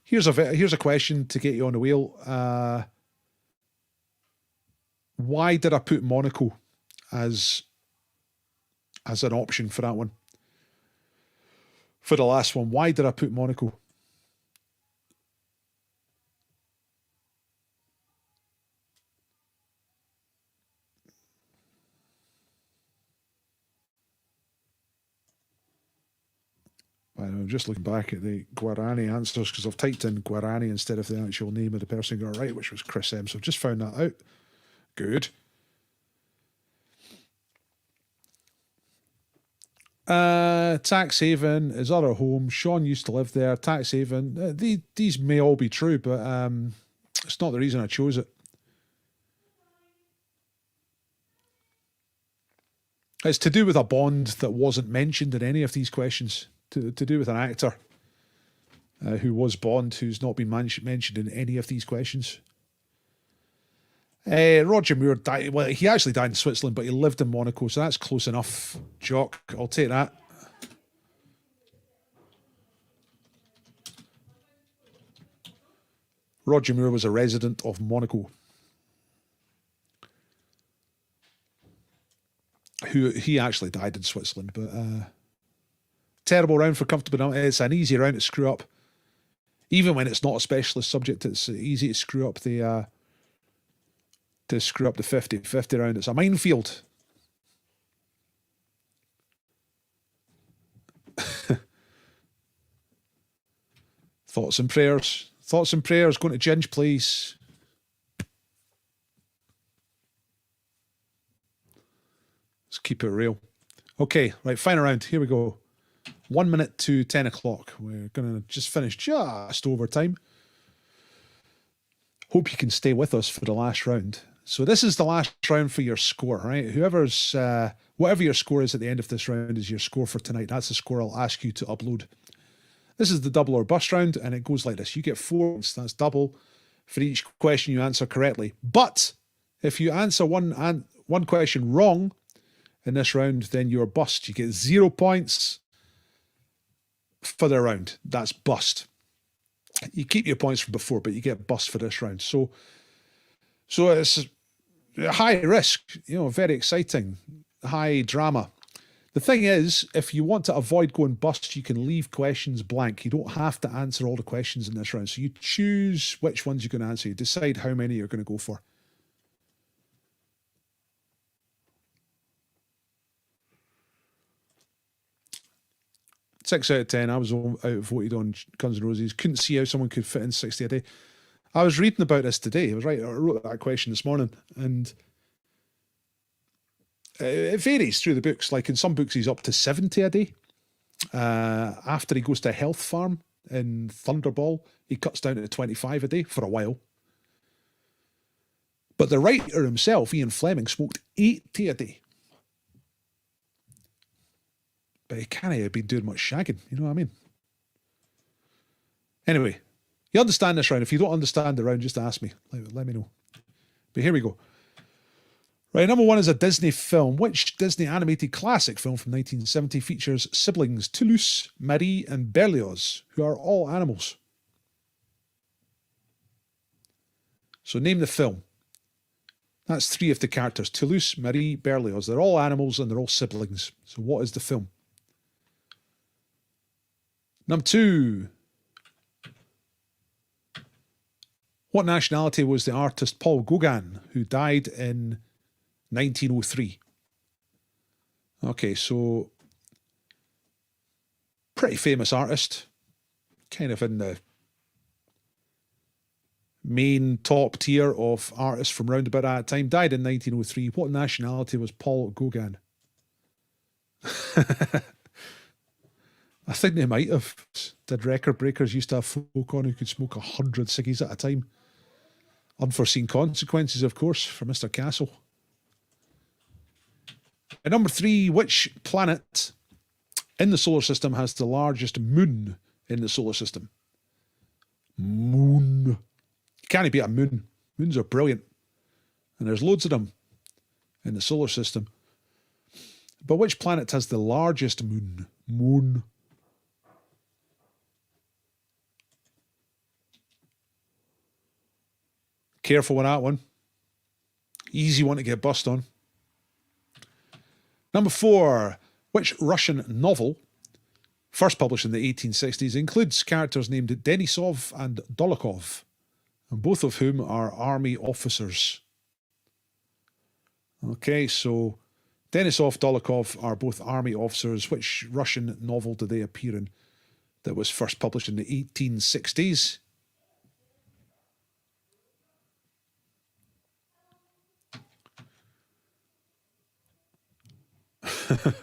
Here's a question to get you on the wheel. Why did I put Monaco as an option for that one? For the last one, why did I put Monaco? I'm just looking back at the Guarani answers because I've typed in Guarani instead of the actual name of the person who got it right, which was Chris M. So I've just found that out. Good. Tax haven, his other home. Sean used to live there. Tax haven. These may all be true, but it's not the reason I chose it. It's to do with a Bond that wasn't mentioned in any of these questions. To do with an actor who was Bond, who's not been mentioned in any of these questions. Roger Moore died. Well, he actually died in Switzerland, but he lived in Monaco, so that's close enough. Jock, I'll take that. Roger Moore was a resident of Monaco. He actually died in Switzerland, but terrible round for comfortable. It's an easy round to screw up. Even when it's not a specialist subject, it's easy to screw up the 50-50 round. It's a minefield. Thoughts and prayers. Thoughts and prayers. Going to Ginge, please. Let's keep it real. Okay, right, final round. Here we go. 1 minute to 10 o'clock. We're going to just finish just over time. Hope you can stay with us for the last round. So this is the last round for your score, right? Whoever's, whatever your score is at the end of this round is your score for tonight. That's the score I'll ask you to upload. This is the double or bust round, and it goes like this. You get 4 points, that's double, for each question you answer correctly. But if you answer one question wrong in this round, then you're bust. You get 0 points for the round. That's bust. You keep your points from before, but you get bust for this round. So it's high risk, very exciting, high drama. The thing is, if you want to avoid going bust, you can leave questions blank. You don't have to answer all the questions in this round. So you choose which ones you're going to answer. You decide how many you're going to go for. Six out of 10. I was outvoted on Guns N' Roses. Couldn't see how someone could fit in 60 a day. I was reading about this today. I wrote that question this morning, and it varies through the books. Like in some books, he's up to 70 a day. After he goes to a health farm in Thunderball, he cuts down to 25 a day for a while. But the writer himself, Ian Fleming, smoked 80 a day. But he can't have been doing much shagging, you know what I mean? Anyway, you understand this round. If you don't understand the round, just ask me. Let me know. But here we go. Right, number 1 is a Disney film. Which Disney animated classic film from 1970 features siblings Toulouse, Marie, and Berlioz, who are all animals? So name the film. That's 3 of the characters. Toulouse, Marie, Berlioz. They're all animals and they're all siblings. So what is the film? Number 2. What nationality was the artist Paul Gauguin, who died in 1903? Okay, so pretty famous artist, kind of in the main top tier of artists from round about that time, died in 1903. What nationality was Paul Gauguin? I think they might have. Did record breakers used to have folk on who could smoke 100 ciggies at a time? Unforeseen consequences, of course, for Mr. Castle. And number 3, which planet in the solar system has the largest moon in the solar system? Moon. Can't be a moon. Moons are brilliant. And there's loads of them in the solar system. But which planet has the largest moon? Moon. Careful with that one. Easy one to get bust on. Number 4. Which Russian novel, first published in the 1860s, includes characters named Denisov and Dolokhov, and both of whom are army officers? Okay, so Denisov, Dolokhov are both army officers. Which Russian novel do they appear in that was first published in the 1860s? I'm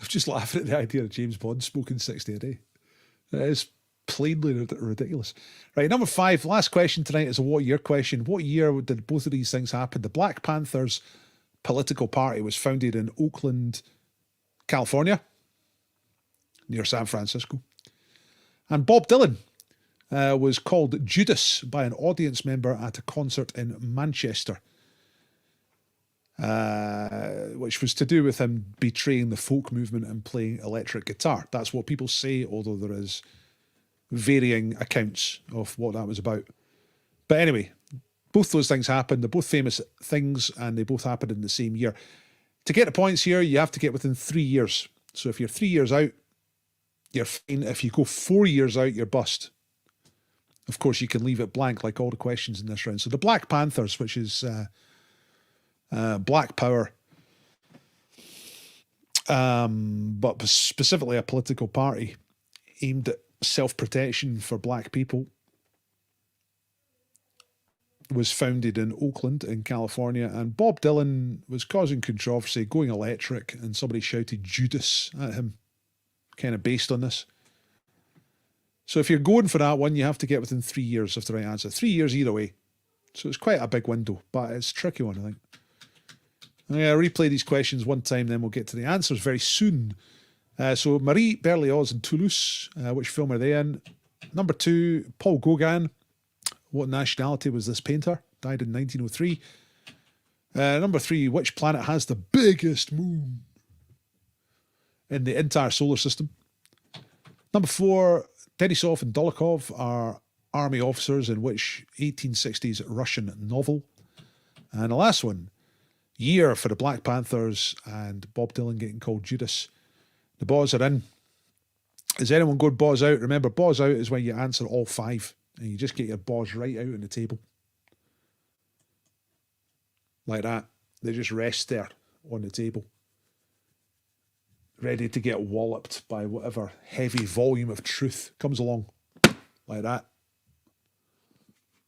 just laughing at the idea of James Bond smoking 60 a day. That is plainly ridiculous. Right, number 5, last question tonight is a what year question. What year did both of these things happen? The Black Panthers political party was founded in Oakland, California, near San Francisco. And Bob Dylan was called Judas by an audience member at a concert in Manchester, which was to do with him betraying the folk movement and playing electric guitar. That's what people say, although there is varying accounts of what that was about. But anyway, both those things happened. They're both famous things, and they both happened in the same year. To get the points here, you have to get within 3 years. So if you're 3 years out, you're fine. If you go 4 years out, you're bust. Of course, you can leave it blank like all the questions in this round. So the Black Panthers, which is Black Power, but specifically a political party aimed at self-protection for black people, was founded in Oakland in California, and Bob Dylan was causing controversy, going electric, and somebody shouted Judas at him, kind of based on this. So if you're going for that one, you have to get within 3 years of the right answer. 3 years either way. So it's quite a big window, but it's a tricky one, I think. I'm going to replay these questions one time, then we'll get to the answers very soon. So Marie Berlioz in Toulouse. Which film are they in? Number 2, Paul Gauguin. What nationality was this painter? Died in 1903. Number 3, which planet has the biggest moon in the entire solar system? Number 4, Denisov and Dolokhov are army officers in which 1860s Russian novel? And the last one, year for the Black Panthers and Bob Dylan getting called Judas. The balls are in. Is anyone going balls out? Remember, balls out is when you answer all 5 and you just get your balls right out on the table. Like that. They just rest there on the table, ready to get walloped by whatever heavy volume of truth comes along. Like that.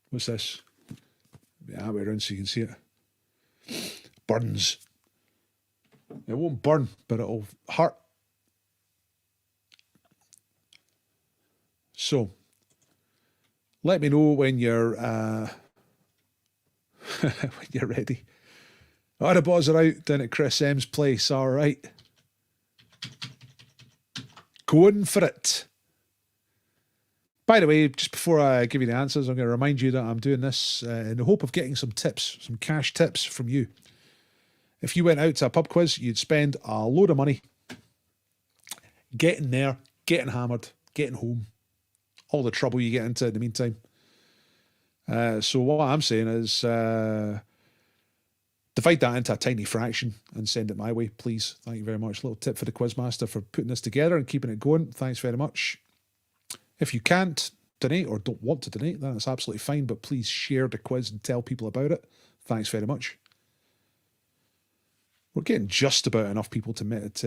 What's this? Yeah, way around so you can see it. Burns. It won't burn, but it'll hurt. So, let me know when you're when you're ready. Oh, the balls are out down at Chris M's place. All right. Going for it. By the way, just before I give you the answers, I'm going to remind you that I'm doing this in the hope of getting some tips, some cash tips from you. If you went out to a pub quiz, you'd spend a load of money getting there, getting hammered, getting home, all the trouble you get into in the meantime. So what I'm saying is divide that into a tiny fraction and send it my way, please. Thank you very much. Little tip for the Quizmaster for putting this together and keeping it going. Thanks very much. If you can't donate or don't want to donate, then that's absolutely fine, but please share the quiz and tell people about it. Thanks very much. We're getting just about enough people to merit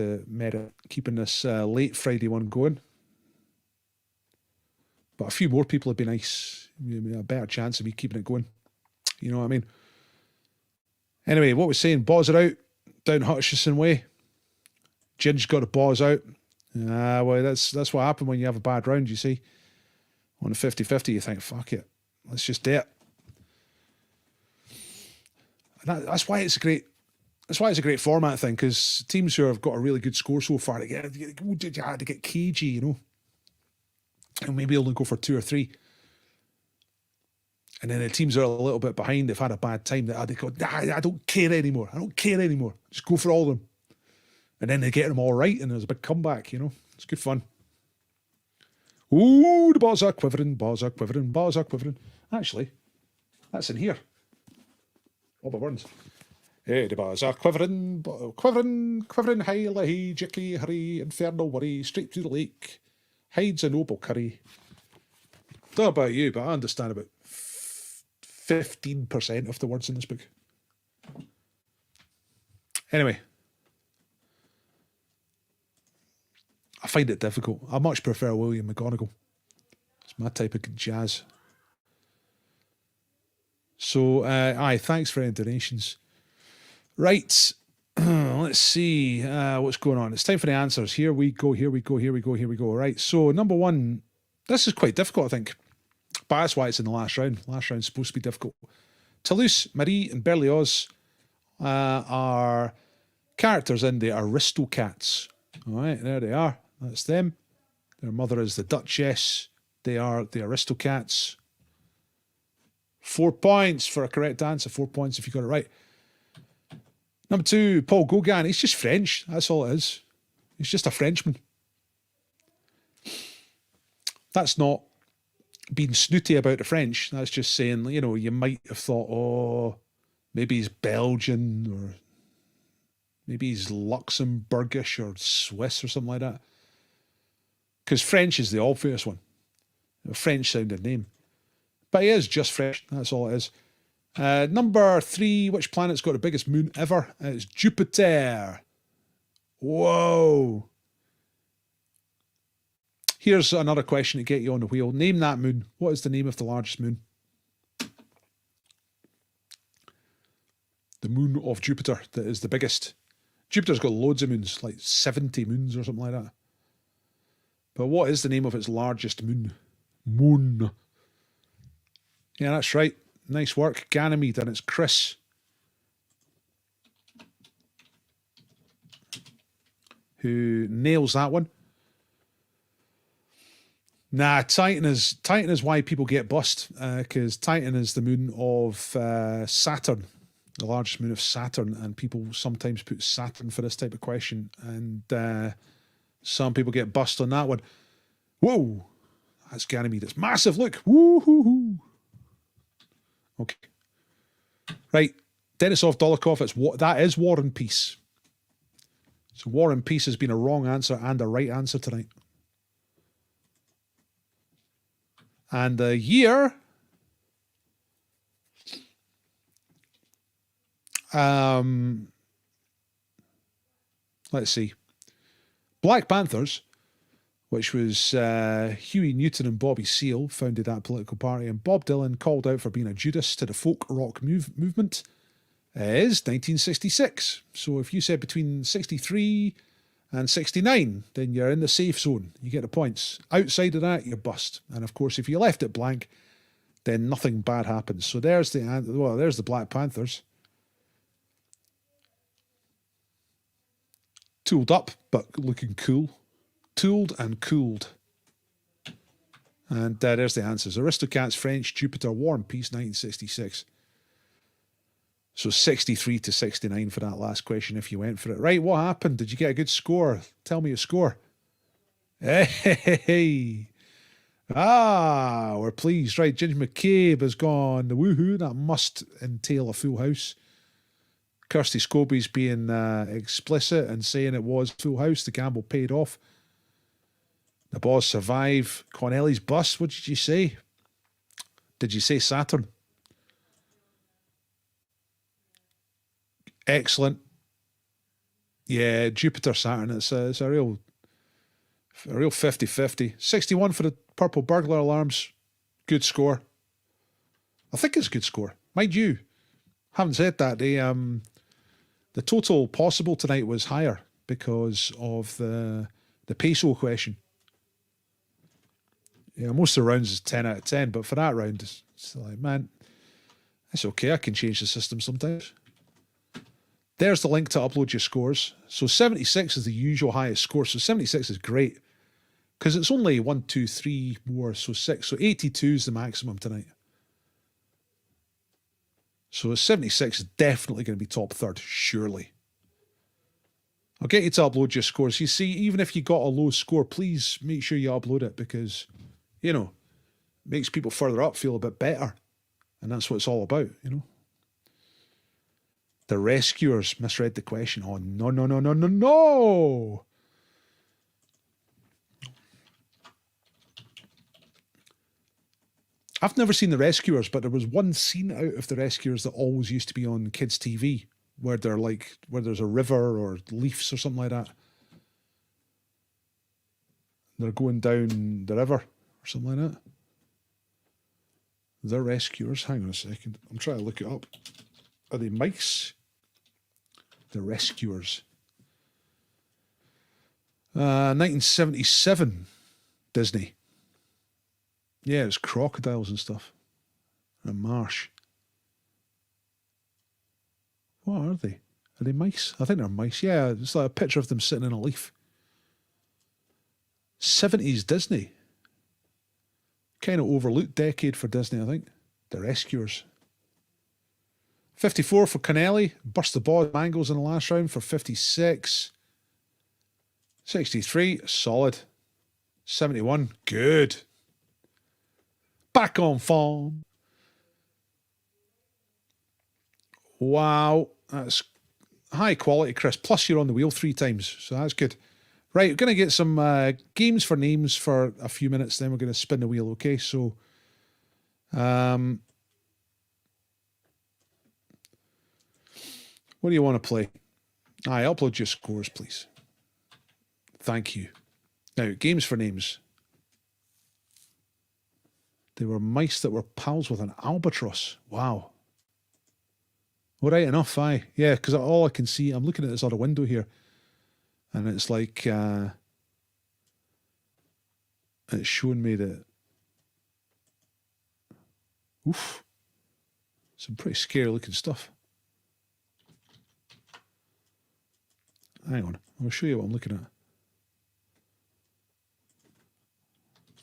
keeping this late Friday one going. But a few more people would be nice. A better chance of me keeping it going. You know what I mean? Anyway, what we're saying, balls are out down Hutchison Way. Ginge got the balls out. Well, that's what happened when you have a bad round, you see. On a 50-50, you think, fuck it. Let's just do it. And that's why it's a great format thing, because teams who have got a really good score so far, you had to get cagey, you know. And maybe only go for 2 or 3. And then the teams are a little bit behind, they've had a bad time, they go, nah, I don't care anymore. Just go for all of them. And then they get them all right, and there's a big comeback, you know. It's good fun. Ooh, the balls are quivering, balls are quivering, balls are quivering. Actually, that's in here. Robert Burns. Hey, the balls are quivering, quivering, quivering, high, lahy, jicky, hurry, infernal worry, straight through the lake, hides a noble curry. Don't know about you, but I understand about 15% of the words in this book. Anyway. I find it difficult. I much prefer William McGonagall. It's my type of jazz. So, thanks for any donations. Right, let's see what's going on. It's time for the answers. Here we go. Right, so number 1, this is quite difficult, I think. But that's why it's in the last round. Last round's supposed to be difficult. Toulouse, Marie, and Berlioz are characters in the Aristocats. All right, there they are. That's them. Their mother is the Duchess. They are the Aristocats. 4 points for a correct answer. 4 points if you got it right. Number 2, Paul Gauguin. He's just French. That's all it is. He's just a Frenchman. That's not being snooty about the French. That's just saying, you know, you might have thought, oh, maybe he's Belgian or maybe he's Luxembourgish or Swiss or something like that. Because French is the obvious one. A French-sounding name. But he is just French. That's all it is. Number 3, which planet's got the biggest moon ever? It's Jupiter. Whoa. Here's another question to get you on the wheel. Name that moon. What is the name of the largest moon? The moon of Jupiter that is the biggest. Jupiter's got loads of moons, like 70 moons or something like that. But what is the name of its largest moon? Moon. Yeah, that's right. Nice work. Ganymede, and it's Chris. who nails that one. Nah, Titan is why people get bust, because Titan is the moon of Saturn, the largest moon of Saturn, and people sometimes put Saturn for this type of question, and some people get bust on that one. Whoa, that's Ganymede. It's massive. Look, woo-hoo-hoo. Okay, right. Denisov Dolokhov. That is War and Peace. So War and Peace has been a wrong answer and a right answer tonight. And the year, let's see, Black Panthers, which was Huey Newton and Bobby Seale founded that political party, and Bob Dylan called out for being a Judas to the folk rock movement, is 1966. So if you said between 63 and 69, then you're in the safe zone. You get the points. Outside of that, you're bust. And of course, if you left it blank, then nothing bad happens. So there's the Black Panthers. Tooled up, but looking cool. Tooled and cooled. And there's the answers. Aristocats, French, Jupiter, War and Peace, 1966. So 63 to 69 for that last question if you went for it. Right, what happened? Did you get a good score? Tell me your score. Hey. We're pleased. Right, Ginger McCabe has gone. Woohoo, that must entail a full house. Kirsty Scobie's being explicit and saying it was full house. The gamble paid off. The boss survive. Connelly's bus. What did you say? Did you say Saturn? Excellent. Yeah, Jupiter, Saturn. It's a real 50-50. 61 for the purple burglar alarms. Good score. I think it's a good score. Mind you, having said that, the total possible tonight was higher because of the peso question. Yeah, most of the rounds is 10 out of 10, but for that round, it's like, man, it's okay. I can change the system sometimes. There's the link to upload your scores. So 76 is the usual highest score. So 76 is great because it's only 1, 2, 3 more. So 6. So 82 is the maximum tonight. So 76 is definitely going to be top third, surely. I'll get you to upload your scores. You see, even if you got a low score, please make sure you upload it because, you know, it makes people further up feel a bit better. And that's what it's all about, you know. The Rescuers misread the question. Oh, no, no, no, no, no, no. I've never seen The Rescuers, but there was one scene out of The Rescuers that always used to be on kids' TV where there's a river or leaves or something like that. They're going down the river or something like that. The Rescuers. Hang on a second. I'm trying to look it up. Are they mice? The Rescuers. 1977 Disney. Yeah, it's crocodiles and stuff. And a marsh. What are they? Are they mice? I think they're mice. Yeah, it's like a picture of them sitting in a leaf. 70s Disney. Kind of overlooked decade for Disney, I think. The Rescuers. 54 for Connelly. Burst the ball Bangles in the last round for 56. 63, solid. 71, good. Back on form. Wow, that's high quality, Chris. Plus you're on the wheel 3 times, so that's good. Right, we're going to get some games for names for a few minutes, then we're going to spin the wheel, okay? So, what do you want to play? Aye, upload your scores, please. Thank you. Now, games for names. They were mice that were pals with an albatross. Wow. All right, enough, aye. Yeah, because all I can see, I'm looking at this other window here, and it's like, it's showing me that, oof, some pretty scary looking stuff. hang on. I'll show you what I'm looking at.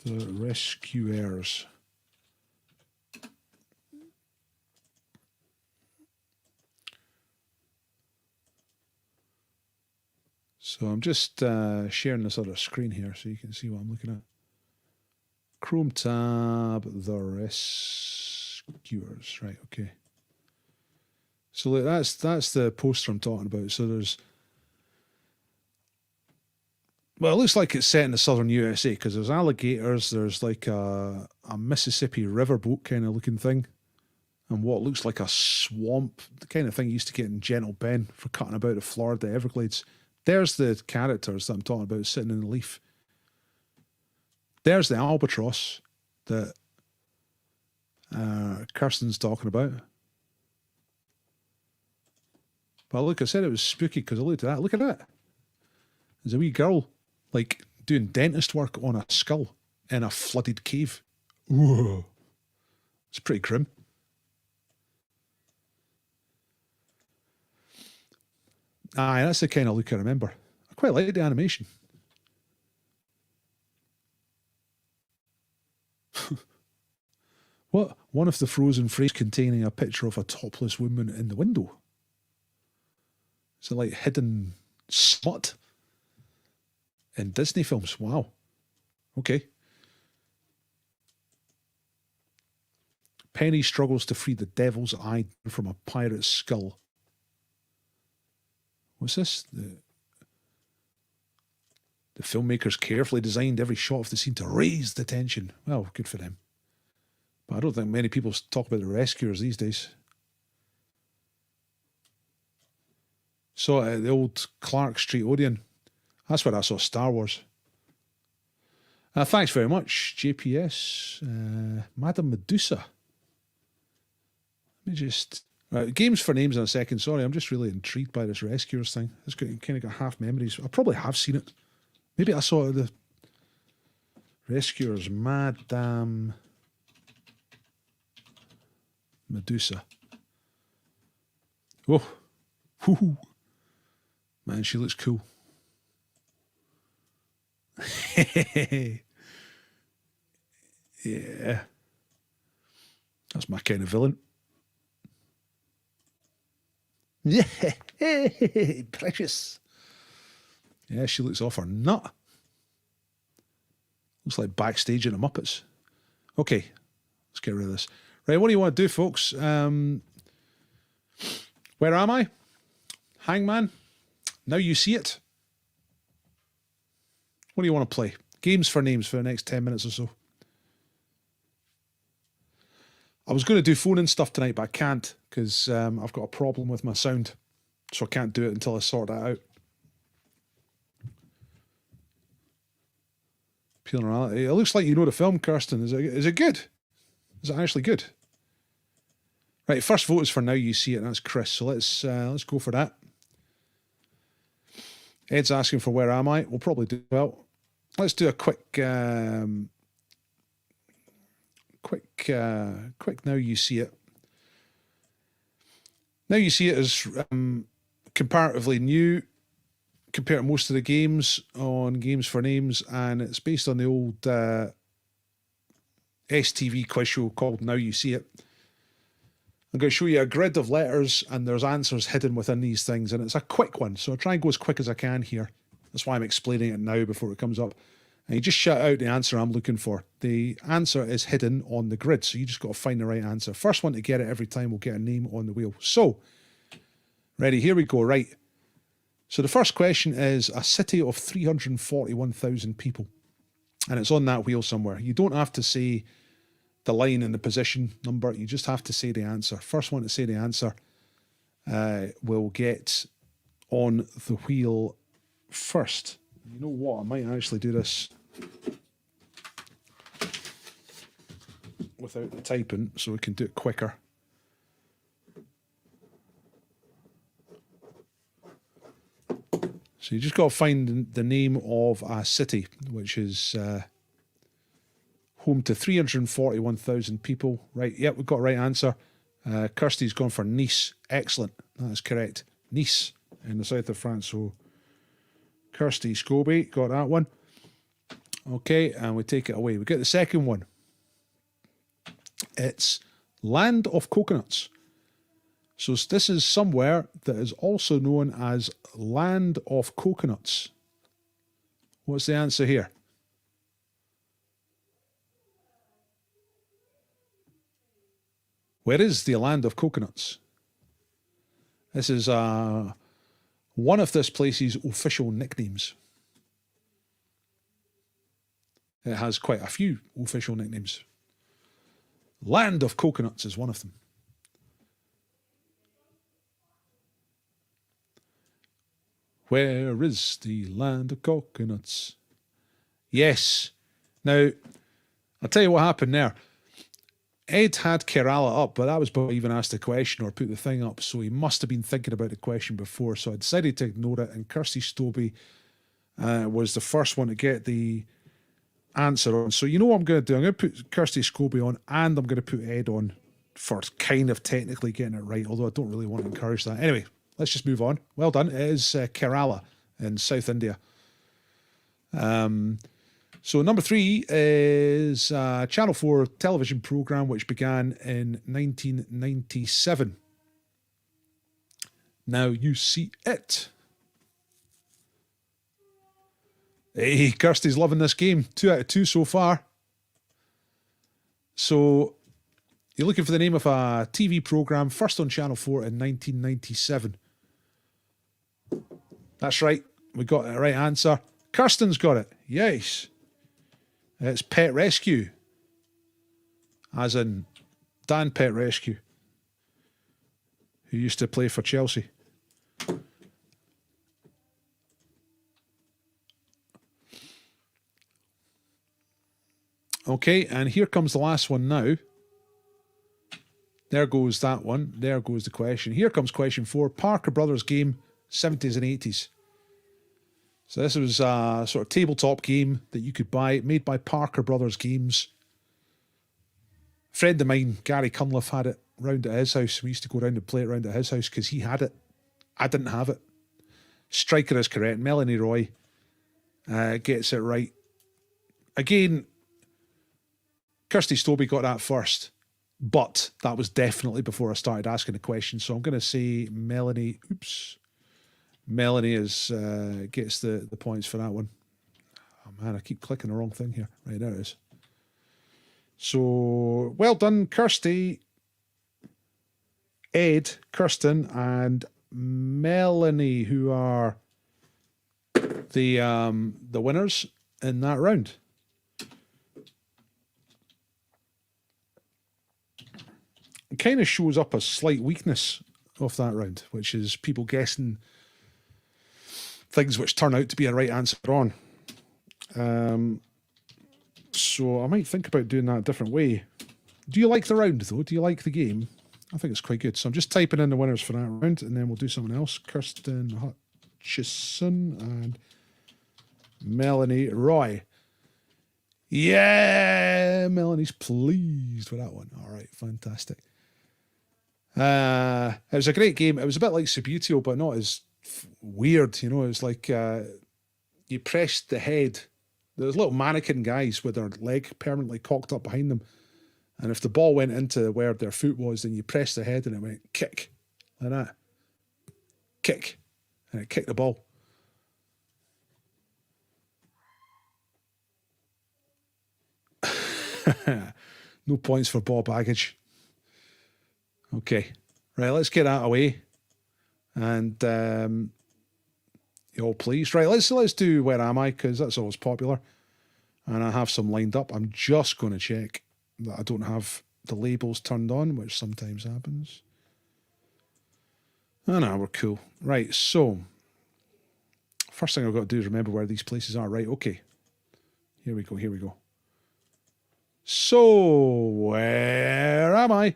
The rescuers. So I'm just sharing this other screen here so you can see what I'm looking at. Chrome tab, the rescuers. Right, okay. So look, that's the poster I'm talking about. So there's, well, it looks like it's set in the southern USA because there's alligators, there's like a Mississippi riverboat kind of looking thing, and what looks like a swamp, the kind of thing you used to get in Gentle Ben for cutting about the Florida Everglades. There's the characters that I'm talking about sitting in the leaf. There's the albatross that Kirsten's talking about. But look, I said it was spooky because I looked at that. Look at that. There's a wee girl, like, doing dentist work on a skull in a flooded cave. Whoa. It's pretty grim. Aye, that's the kind of look I remember. I quite like the animation. What? One of the frozen frames containing a picture of a topless woman in the window. Is it like hidden smut in Disney films? Wow. Okay. Penny struggles to free the devil's eye from a pirate's skull. What's this? The filmmakers carefully designed every shot of the scene to raise the tension. Well, good for them. But I don't think many people talk about the rescuers these days. Saw it at the old Clark Street Odeon. That's where I saw Star Wars. Thanks very much, JPS. Madam Medusa. Let me just... Right, games for names in a second. Sorry, I'm just really intrigued by this rescuers thing. It's kind of got half memories. I probably have seen it. Maybe I saw it at the rescuers. Madame Medusa. Oh. Woo-hoo. Man, she looks cool. Yeah. That's my kind of villain. Yeah. Precious. Yeah, she looks off her nut. Looks like backstage in the Muppets. Okay, let's get rid of this. Right, what do you want to do, folks? Where am I? Hangman. Now you see it. What do you want to play? Games for names for the next 10 minutes or so. I was going to do phone-in stuff tonight, but I can't because I've got a problem with my sound. So I can't do it until I sort that out. Pure reality. It looks like you know the film, Kirsten. Is it good? Is it actually good? Right, first vote is for Now You See It, and that's Chris. So let's go for that. Ed's asking for Where Am I? We'll probably do well. Let's do a quick Now You See It. Now You See It is comparatively new compared to most of the games on Games for Names, and it's based on the old STV quiz show called Now You See It. I'm going to show you a grid of letters, and there's answers hidden within these things, and it's a quick one, so I'll try and go as quick as I can here. That's why I'm explaining it now before it comes up. And you just shout out the answer I'm looking for. The answer is hidden on the grid, so you just got to find the right answer. First one to get it every time will get a name on the wheel. So, ready, here we go, right. So the first question is a city of 341,000 people, and it's on that wheel somewhere. You don't have to say the line and the position number, you just have to say the answer. First one to say the answer will get on the wheel first. You know what, I might actually do this without the typing so we can do it quicker. So you just got to find the name of a city, which is home to 341,000 people. Right, yep, we've got a right answer. Kirsty's gone for Nice. Excellent, that is correct. Nice in the south of France. So Kirsty Scobie got that one. Okay, and we take it away. We get the second one. It's Land of Coconuts. So this is somewhere that is also known as Land of Coconuts. What's the answer here? Where is the Land of Coconuts? This is one of this place's official nicknames. It has quite a few official nicknames. Land of Coconuts is one of them. Where is the Land of Coconuts? Yes. Now, I'll tell you what happened there. Ed had Kerala up, but that was before I even asked the question or put the thing up, so he must have been thinking about the question before, so I decided to ignore it, and Kirsty Stobie was the first one to get the answer on. So you know what I'm going to do? I'm going to put Kirsty Scobie on, and I'm going to put Ed on for kind of technically getting it right, although I don't really want to encourage that. Anyway, let's just move on. Well done. It is Kerala in South India. So number 3 is a Channel 4 television programme which began in 1997. Now you see it. Hey, Kirsty's loving this game. 2 out of 2 so far. So you're looking for the name of a TV programme, first on Channel 4 in 1997. That's right. We got the right answer. Kirsten's got it. Yes. It's Pet Rescue. As in Dan Pet Rescue, who used to play for Chelsea. Okay, and here comes the last one now. There goes that one. There goes the question. Here comes question 4. Parker Brothers game, 70s and 80s. So this was a sort of tabletop game that you could buy, made by Parker Brothers Games. A friend of mine, Gary Cunliffe, had it round at his house. We used to go round and play it round at his house because he had it. I didn't have it. Striker is correct. Melanie Roy gets it right. Again, Kirsty Stobie got that first, but that was definitely before I started asking the question. So I'm going to say Melanie. Oops. Melanie is gets the points for that one. Oh man, I keep clicking the wrong thing here. Right, there it is. So well done, Kirsty, Ed, Kirsten, and Melanie, who are the winners in that round. It kind of shows up a slight weakness of that round, which is people guessing things which turn out to be a right answer on. So I might think about doing that a different way. Do you like the round, though? Do you like the game? I think it's quite good. So I'm just typing in the winners for that round, and then we'll do something else. Kirsten Hutchison and Melanie Roy. Yeah! Melanie's pleased with that one. All right, fantastic. It was a great game. It was a bit like Subutio, but not as weird, you know. It was like you pressed the head. There was little mannequin guys with their leg permanently cocked up behind them, and if the ball went into where their foot was, then you pressed the head and it went kick, like that. Kick, and it kicked the ball. No points for ball baggage. Okay, right, let's get that away. And you all pleased? Right, let's do Where Am I? Because that's always popular. And I have some lined up. I'm just going to check that I don't have the labels turned on, which sometimes happens. Oh no, we're cool. Right, so first thing I've got to do is remember where these places are. Right, okay. Here we go, here we go. So, where am I?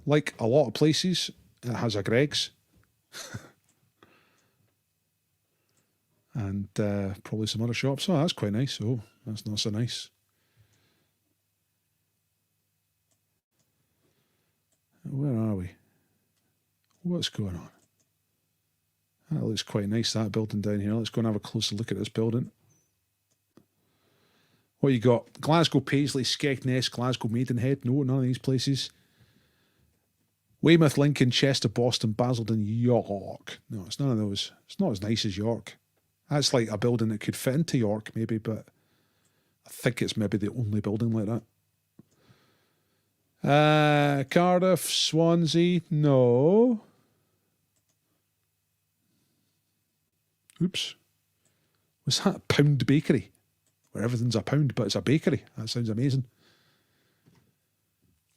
Like a lot of places, it has a Greg's. And probably some other shops. Oh, that's quite nice. Oh, that's not so nice. Where are we? What's going on? That looks quite nice, that building down here. Let's go and have a closer look at this building. What you got? Glasgow, Paisley, Skegness, Glasgow, Maidenhead. No, none of these places. Weymouth, Lincoln, Chester, Boston, Basildon, York. No, it's none of those. It's not as nice as York. That's like a building that could fit into York, maybe, but I think it's maybe the only building like that. Cardiff, Swansea, no. Oops. Was that a Pound Bakery? Where everything's a pound, but it's a bakery. That sounds amazing.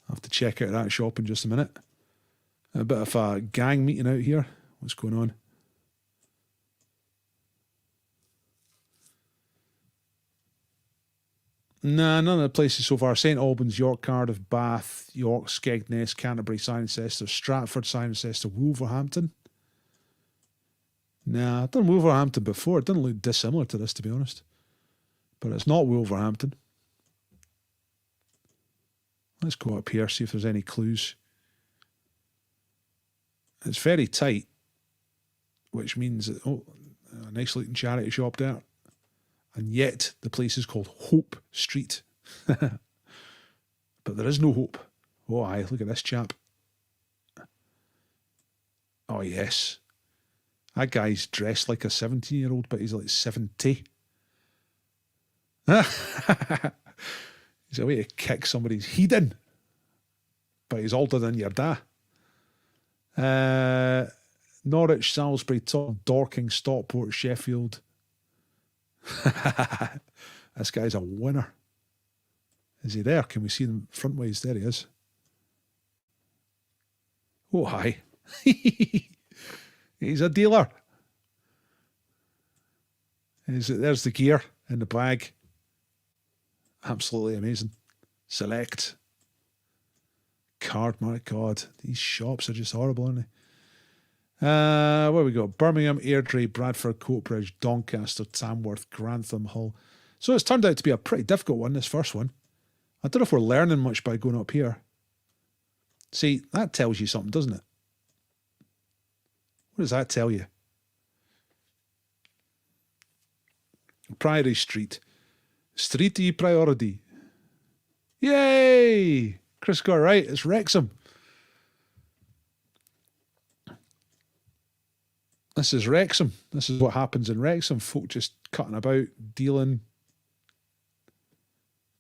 I'll have to check out that shop in just a minute. A bit of a gang meeting out here. What's going on? Nah, none of the places so far. St Albans, York, Cardiff, Bath, York, Skegness, Canterbury, Cirencester, Stratford, Cirencester, Wolverhampton. Nah, I've done Wolverhampton before. It doesn't look dissimilar to this, to be honest. But it's not Wolverhampton. Let's go up here, see if there's any clues. It's very tight, which means that, oh, a nice looking charity shop there. And yet the place is called Hope Street. But there is no hope. Oh, aye, look at this chap. Oh, yes. That guy's dressed like a 17-year-old, but he's like 70. He's a way to kick somebody's head in. But he's older than your dad. Norwich, Salisbury, Tottenham, Dorking, Stockport, Sheffield. This guy's a winner. Is he there? Can we see him frontways? There he is. Oh, hi. He's a dealer. There's the gear in the bag. Absolutely amazing. Select. Card, my God. These shops are just horrible, aren't they? Where we go? Birmingham, Airdrie, Bradford, Coatbridge, Doncaster, Tamworth, Grantham, Hull. So it's turned out to be a pretty difficult one, this first one. I don't know if we're learning much by going up here. See, that tells you something, doesn't it? What does that tell you? Priory Street. Streety priority. Yay! Chris got it right. It's Wrexham. This is Wrexham. This is what happens in Wrexham. Folk just cutting about, dealing,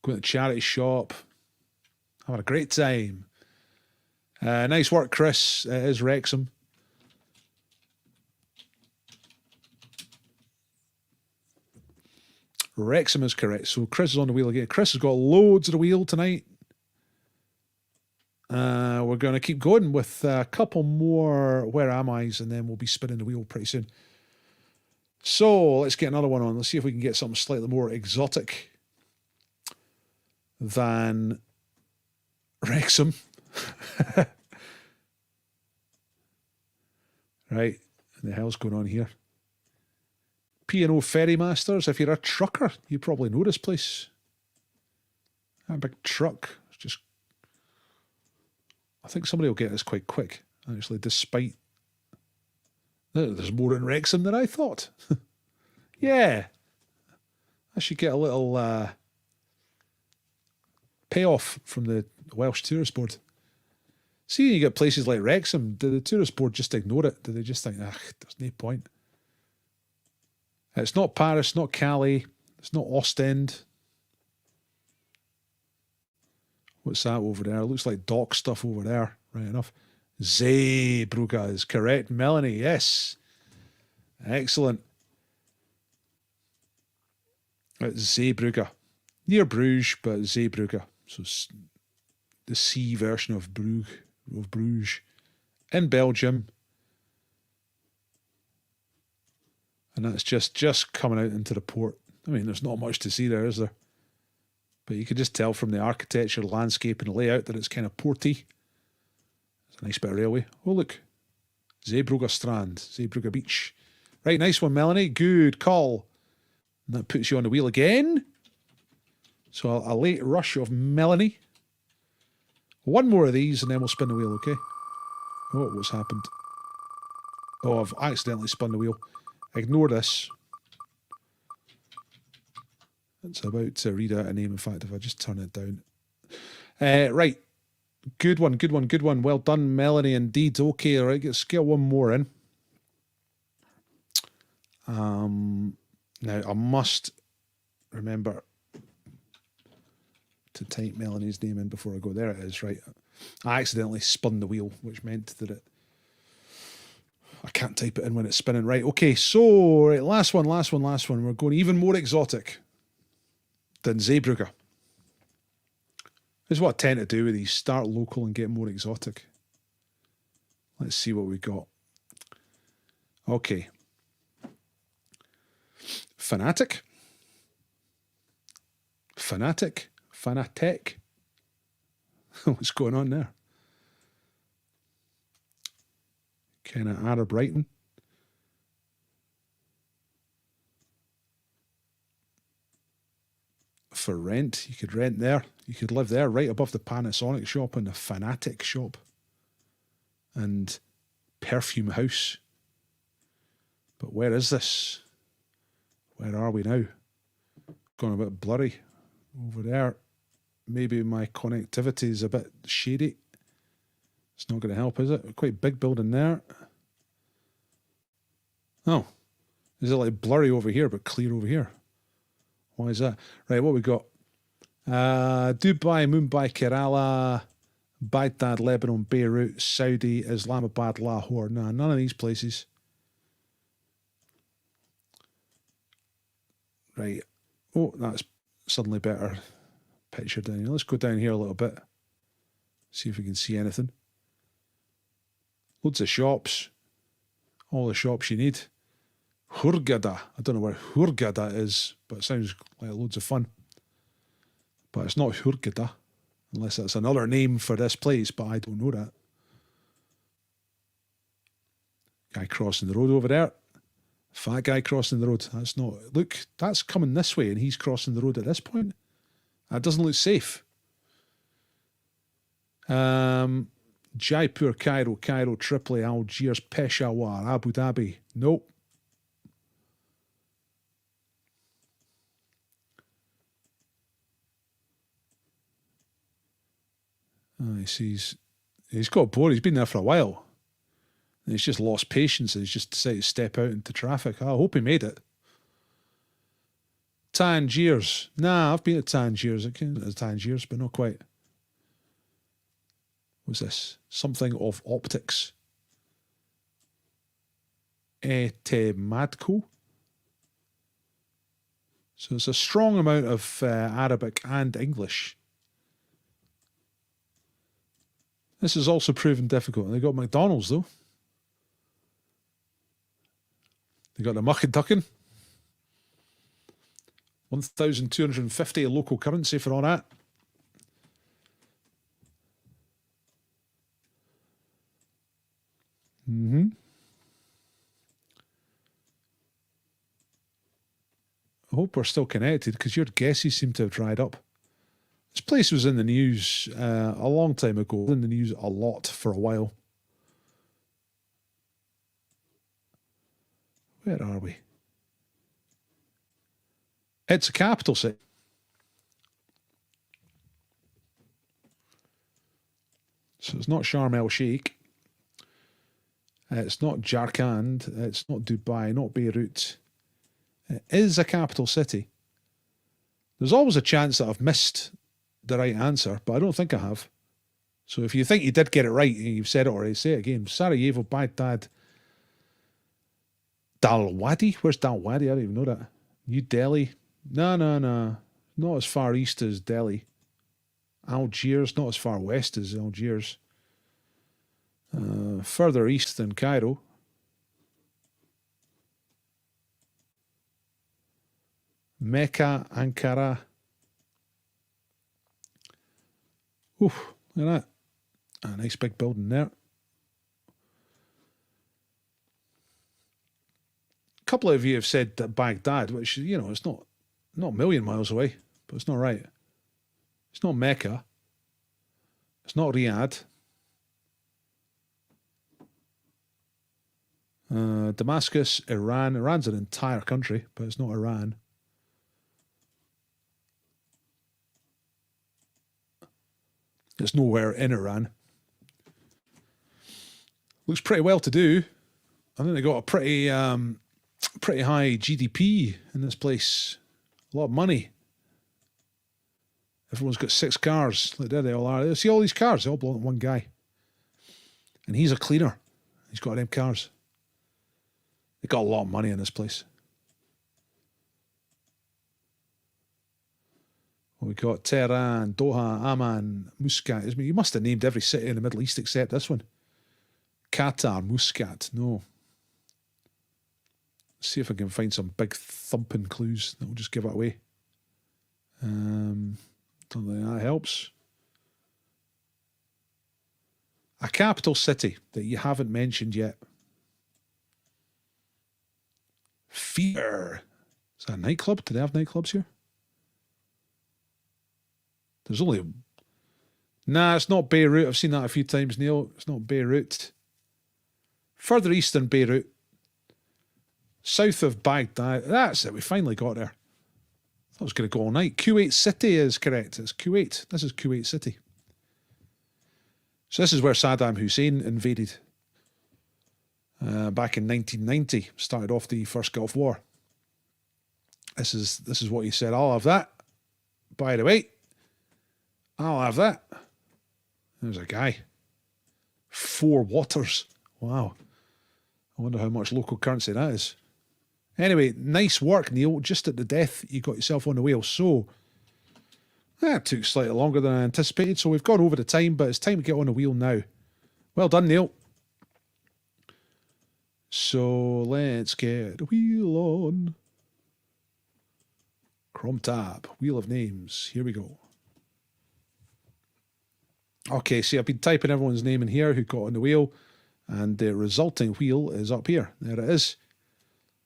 going to charity shop, having a great time. Nice work, Chris. It is Wrexham. Wrexham is correct. So Chris is on the wheel again. Chris has got loads of the wheel tonight. We're going to keep going with a couple more Where Am I's, and then we'll be spinning the wheel pretty soon. So let's get another one on. Let's see if we can get something slightly more exotic than Wrexham. Right. What the hell's going on here? P&O Ferry Masters. If you're a trucker, you probably know this place. A big truck. It's just, I think somebody will get this quite quick, actually, despite... There's more in Wrexham than I thought. Yeah. I should get a little payoff from the Welsh Tourist Board. See, you get places like Wrexham, do the Tourist Board just ignore it? Do they just think, there's no point? It's not Paris, not Calais, it's not Ostend. What's that over there? It looks like dock stuff over there. Right enough. Zeebrugge is correct. Melanie, yes. Excellent. It's Zeebrugge. Near Bruges, but Zeebrugge. So it's the sea version of Bruges. In Belgium. And that's just coming out into the port. I mean, there's not much to see there, is there? But you can just tell from the architecture, landscape, and layout that it's kind of porty. It's a nice bit of railway. Oh, look. Zeebrugge Strand, Zeebrugge Beach. Right, nice one, Melanie. Good call. And that puts you on the wheel again. So a late rush of Melanie. One more of these, and then we'll spin the wheel, okay? Oh, what's happened? Oh, I've accidentally spun the wheel. Ignore this. It's about to read out a name. In fact, if I just turn it down. Right. Good one, good one, good one. Well done, Melanie, indeed. Okay, all right, let's get one more in. Now, I must remember to type Melanie's name in before I go. There it is, right. I accidentally spun the wheel, which meant that I can't type it in when it's spinning. Right, okay, so right, last one. We're going even more exotic than Zeebrugge. This is what I tend to do with these. Start local and get more exotic. Let's see what we got. Okay. Fanatic. Fanatic. What's going on there? Kind of Arab writing. For rent. You could rent there. You could live there right above the Panasonic shop and the Fanatic shop. And Perfume House. But where is this? Where are we now? Going a bit blurry. Over there. Maybe my connectivity is a bit shady. It's not going to help, is it? Quite big building there. Oh. Is it like blurry over here but clear over here? Why is that? Right, what we got? Dubai, Mumbai, Kerala, Baghdad, Lebanon, Beirut, Saudi, Islamabad, Lahore. No, none of these places. Right. Oh, that's suddenly better picture down here. Let's go down here a little bit. See if we can see anything. Loads of shops. All the shops you need. Hurghada. I don't know where Hurghada is, but it sounds like loads of fun. But it's not Hurghada, unless that's another name for this place, but I don't know that. Guy crossing the road over there. Fat guy crossing the road. That's not... Look, that's coming this way and he's crossing the road at this point. That doesn't look safe. Jaipur, Cairo, Tripoli, Algiers, Peshawar, Abu Dhabi. Nope. He's got bored. He's been there for a while. And he's just lost patience and he's just decided to step out into traffic. I hope he made it. Tangiers. Nah, I've been to Tangiers. I can Tangiers, but not quite. What's this? Something of optics. Etemadco. So it's a strong amount of Arabic and English. This has also proven difficult. They got McDonald's though. They got the muck and ducking. 1,250 local currency for all that. I hope we're still connected because your guesses seem to have dried up. This place was in the news a long time ago. In the news a lot for a while. Where are we? It's a capital city. So it's not Sharm el Sheikh. It's not Jharkhand. It's not Dubai, not Beirut. It is a capital city. There's always a chance that I've missed the right answer, but I don't think I have. So if you think you did get it right and you've said it already, say it again. Sarajevo, Baghdad, Dalwadi. Where's Dalwadi? I don't even know that. New Delhi. No. Not as far east as Delhi. Algiers. Not as far west as Algiers. Further east than Cairo. Mecca, Ankara. Oof, look at that. A nice big building there. A couple of you have said that Baghdad, which, you know, it's not a million miles away, but it's not right. It's not Mecca. It's not Riyadh. Damascus, Iran. Iran's an entire country, but it's not Iran. It's nowhere in Iran. Looks pretty well to do. I think they got a pretty high GDP in this place. A lot of money. Everyone's got 6 cars. Like there they all are. See all these cars? They all belong to one guy. And he's a cleaner. He's got them cars. They got a lot of money in this place. Well, we got Tehran, Doha, Amman, Muscat. You must have named every city in the Middle East except this one. Qatar, Muscat. No. Let's see if I can find some big thumping clues that will just give it away. Don't think that helps. A capital city that you haven't mentioned yet. Fear. Is that a nightclub? Do they have nightclubs here? There's only... Nah, it's not Beirut. I've seen that a few times, Neil. It's not Beirut. Further east than Beirut. South of Baghdad. That's it. We finally got there. I thought I was going to go all night. Kuwait City is correct. It's Kuwait. This is Kuwait City. So this is where Saddam Hussein invaded back in 1990. Started off the first Gulf War. This is what he said. I'll have that. By the way, I'll have that. There's a guy. 4 waters. Wow. I wonder how much local currency that is. Anyway, nice work, Neil. Just at the death, you got yourself on the wheel. So, that took slightly longer than I anticipated. So we've gone over the time, but it's time to get on the wheel now. Well done, Neil. So, let's get the wheel on. Chrome tab, wheel of names. Here we go. Okay, see, I've been typing everyone's name in here who got on the wheel, and the resulting wheel is up here. There it is.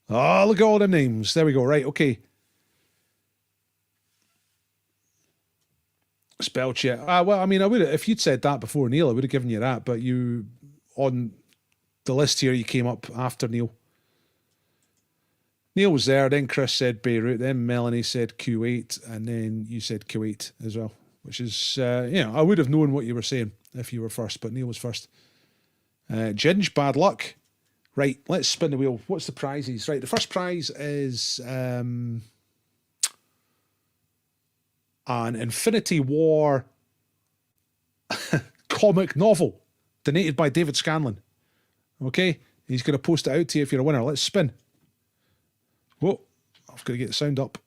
Oh, look at all them names. There we go. Right, okay. Spell check. Well, I mean, I would have, if you'd said that before Neil, I would have given you that, but you, on the list here, you came up after Neil. Neil was there, then Chris said Beirut, then Melanie said Kuwait, and then you said Kuwait as well, which is, I would have known what you were saying if you were first, but Neil was first. Ginge, bad luck. Right, let's spin the wheel. What's the prizes? Right, the first prize is an Infinity War comic novel donated by David Scanlon. Okay, he's going to post it out to you if you're a winner. Let's spin. Whoa, I've got to get the sound up.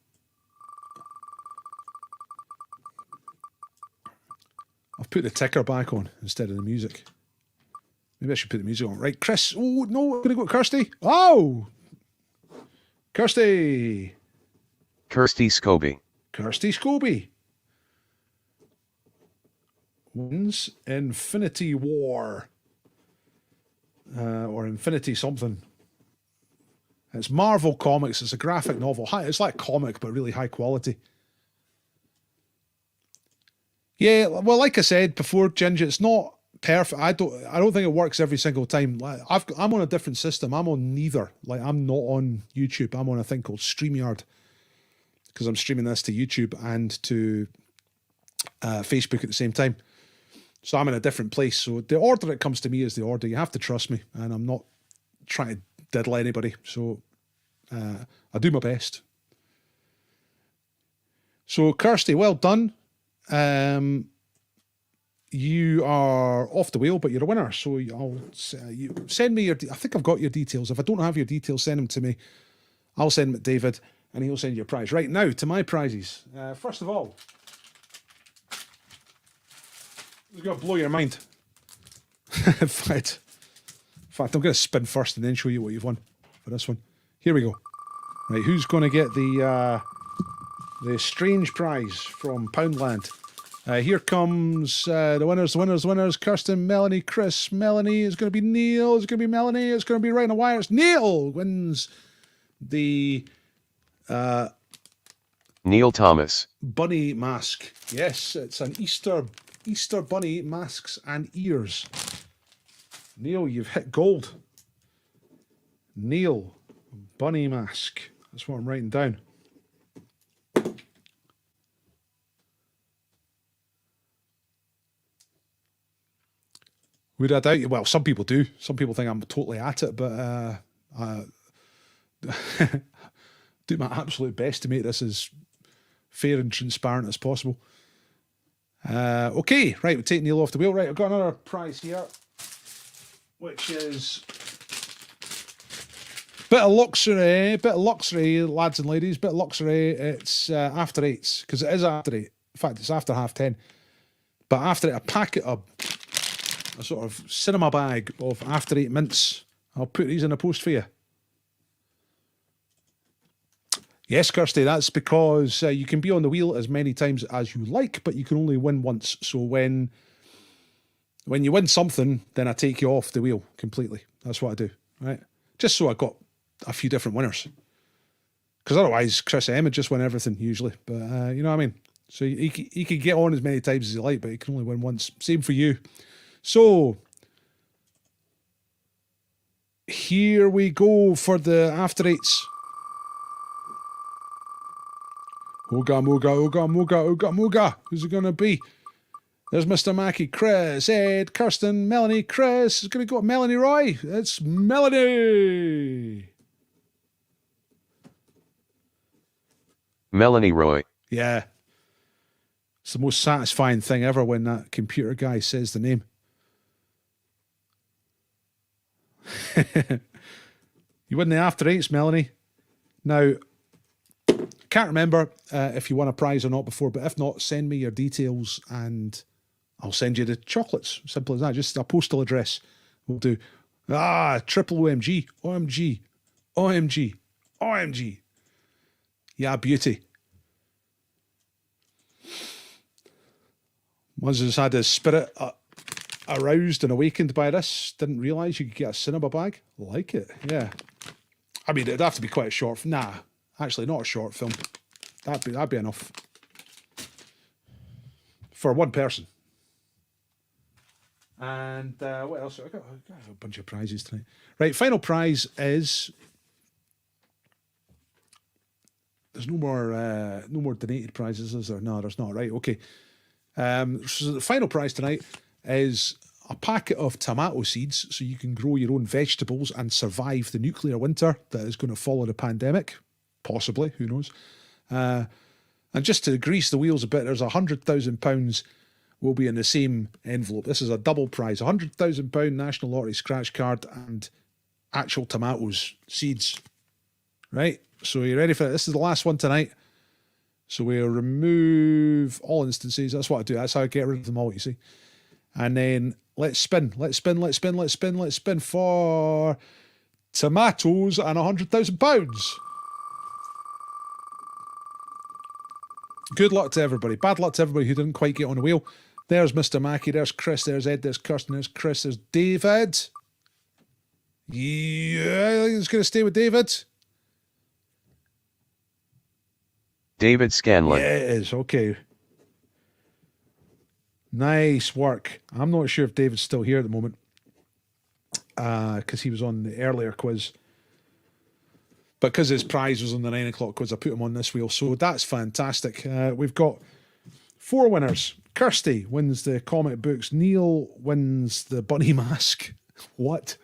I've put the ticker back on instead of the music. Maybe I should put the music on. Right, Chris. Oh, no, I'm going to go to Kirsty. Oh! Kirsty. Kirsty Scobie. Kirsty Scobie. Wins Infinity War. Or Infinity something. It's Marvel Comics. It's a graphic novel. It's like a comic, but really high quality. Yeah, well, like I said before, Ginger, it's not perfect. I don't think it works every single time. I'm on a different system. I'm on neither. Like, I'm not on YouTube. I'm on a thing called StreamYard because I'm streaming this to YouTube and to Facebook at the same time. So I'm in a different place. So the order it comes to me is the order. You have to trust me, and I'm not trying to diddle anybody. So I do my best. So Kirsty, well done. You are off the wheel, but you're a winner. So you send me your... I think I've got your details. If I don't have your details, send them to me. I'll send them to David, and he'll send you a prize. Right, now, to my prizes. First of all, it's going to blow your mind. in fact, I'm going to spin first and then show you what you've won for this one. Here we go. Right, who's going to get the strange prize from Poundland? Here comes the winners. Kirsten, Melanie, Chris, Melanie. It's going to be Neil. It's going to be Melanie. It's going to be right on the wire. It's Neil wins the Neil Thomas bunny mask. Yes, it's an Easter bunny masks and ears. Neil, you've hit gold. Neil, bunny mask. That's what I'm writing down. Would I doubt you? Well, some people do. Some people think I'm totally at it, but I do my absolute best to make this as fair and transparent as possible. Okay, right, we'll take Neil off the wheel. Right, I've got another prize here, which is bit of luxury, lads and ladies, bit of luxury. It's after 8s, because it is after 8. In fact, it's after 10:30. But after it, a packet of a sort of cinema bag of after 8 mints. I'll put these in a post for you. Yes, Kirsty, that's because you can be on the wheel as many times as you like, but you can only win once. So when you win something, then I take you off the wheel completely. That's what I do, right? Just so I got a few different winners. Because otherwise, Chris M would just win everything usually. But you know what I mean? So he can get on as many times as he like, but he can only win once. Same for you. So here we go for the after 8s. Ooga, mooga, ooga, mooga, ooga, mooga. Who's it going to be? There's Mr. Mackey, Chris, Ed, Kirsten, Melanie, Chris. It's going to go to Melanie Roy. It's Melanie. Melanie Roy. Yeah. It's the most satisfying thing ever when that computer guy says the name. You win the after 8s, Melanie. Now, can't remember if you won a prize or not before, but if not, send me your details and I'll send you the chocolates. Simple as that. Just a postal address will do. Triple OMG. OMG. OMG. OMG. Yeah, beauty. Once has had his spirit aroused and awakened by this, didn't realise you could get a cinema bag. Like it, yeah. I mean, it'd have to be quite a short. Nah, actually, not a short film. That'd be enough for one person. And what else? I got a bunch of prizes tonight. Right, final prize is there's no more donated prizes, is there? No, there's not. Right, okay. So the final prize tonight is a packet of tomato seeds so you can grow your own vegetables and survive the nuclear winter that is going to follow the pandemic. Possibly, who knows? And just to grease the wheels a bit, there's £100,000 will be in the same envelope. This is a double prize, £100,000 National Lottery scratch card and actual tomatoes, seeds. Right? So you ready for it? This is the last one tonight. So we'll remove all instances. That's what I do. That's how I get rid of them all, you see. And then let's spin for tomatoes and £100,000. Good luck to everybody. Bad luck to everybody who didn't quite get on the wheel. There's Mr. Mackey. There's Chris. There's Ed. There's Kirsten. There's Chris. There's David. Yeah, I think it's going to stay with David. David Scanlon. Yeah, it is. Okay. Nice work. I'm not sure if David's still here at the moment because he was on the earlier quiz. But because his prize was on the 9 o'clock quiz, I put him on this wheel. So that's fantastic. We've got 4 winners. Kirsty wins the comic books. Neil wins the bunny mask. What?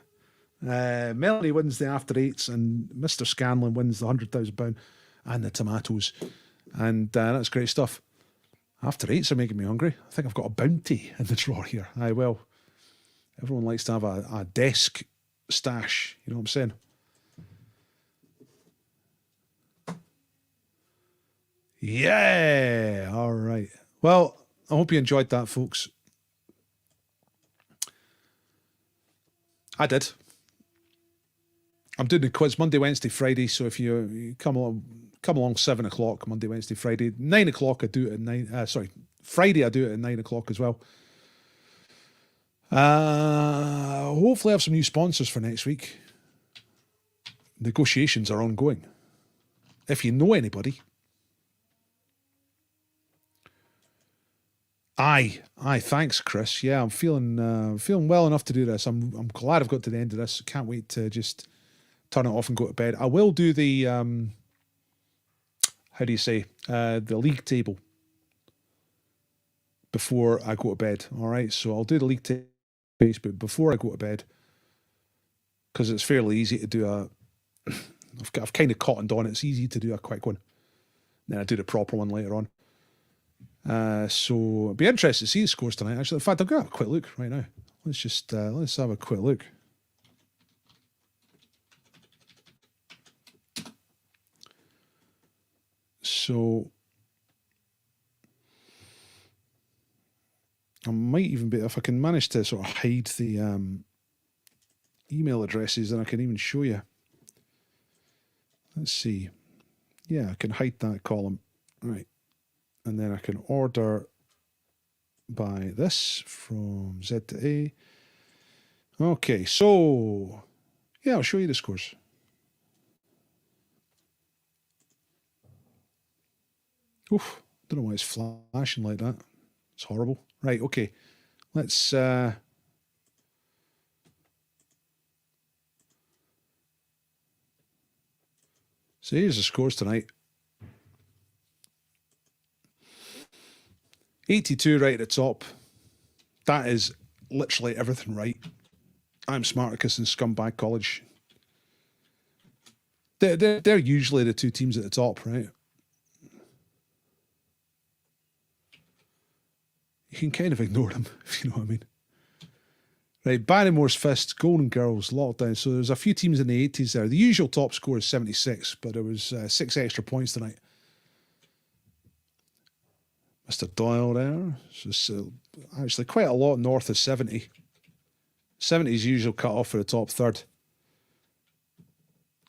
Melanie wins the after 8s. And Mr. Scanlon wins the £100,000 and the tomatoes. And that's great stuff. After 8s are making me hungry. I think I've got a bounty in the drawer here. Aye, well, everyone likes to have a desk stash. You know what I'm saying? Yeah. All right. Well, I hope you enjoyed that, folks. I did. I'm doing the quiz Monday, Wednesday, Friday. So if you come along 7 o'clock, Monday, Wednesday, Friday. 9 o'clock, I do it at 9. Friday, I do it at 9 o'clock as well. Hopefully I have some new sponsors for next week. Negotiations are ongoing. If you know anybody. Aye, thanks, Chris. Yeah, I'm feeling well enough to do this. I'm glad I've got to the end of this. Can't wait to just turn it off and go to bed. I will do the, how do you say, the league table before I go to bed. All right, so I'll do the league table Facebook before I go to bed, because it's fairly easy to do a, I've kind of cottoned on, it's easy to do a quick one. Then I do the proper one later on. So I'd be interested to see the scores tonight. Actually, in fact, I'll go have a quick look right now. Let's just let's have a quick look. So I might even be, if I can manage to sort of hide the email addresses, then I can even show you. Let's see. Yeah, I can hide that column. Right. And then I can order by this from Z to A. Okay, so yeah, I'll show you the scores. Oof, don't know why it's flashing like that. It's horrible. Right, okay. Let's so here's the scores tonight. 82 right at the top. That is literally everything right. I'm Smarticus and Scumbag College. They're usually the two teams at the top, right? You can kind of ignore them, if you know what I mean. Right, Barrymore's Fist, Golden Girls, Lockdown. So there's a few teams in the 80s there. The usual top score is 76, but there was 6 extra points tonight. Mr. Doyle there. So actually quite a lot north of 70. 70 is usual cut off for the top third.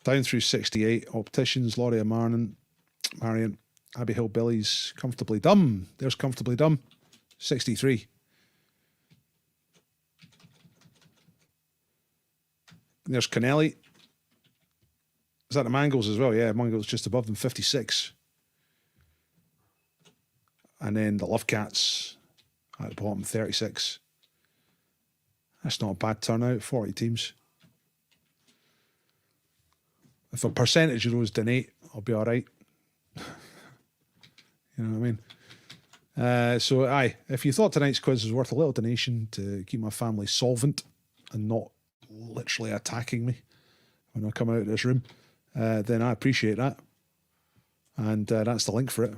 Down through 68. Opticians, Laurie Marion, Abbey Hill Billies, Comfortably Dumb. There's Comfortably Dumb. 63. There's Connelly. Is that the Mangles as well? Yeah, Mangles just above them, 56. And then the Love Cats at the bottom, 36. That's not a bad turnout, 40 teams. If a percentage of those donate, I'll be all right. You know what I mean? So, aye, if you thought tonight's quiz was worth a little donation to keep my family solvent and not literally attacking me when I come out of this room, then I appreciate that. And that's the link for it.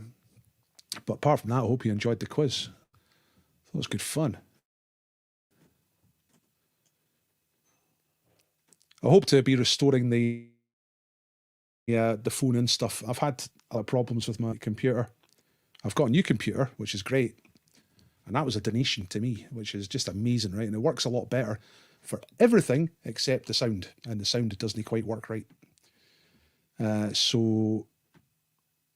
But apart from that, I hope you enjoyed the quiz. That was good fun. I hope to be restoring the phone-in stuff. I've had other problems with my computer. I've got a new computer, which is great. And that was a donation to me, which is just amazing, right? And it works a lot better for everything except the sound. And the sound doesn't quite work right. So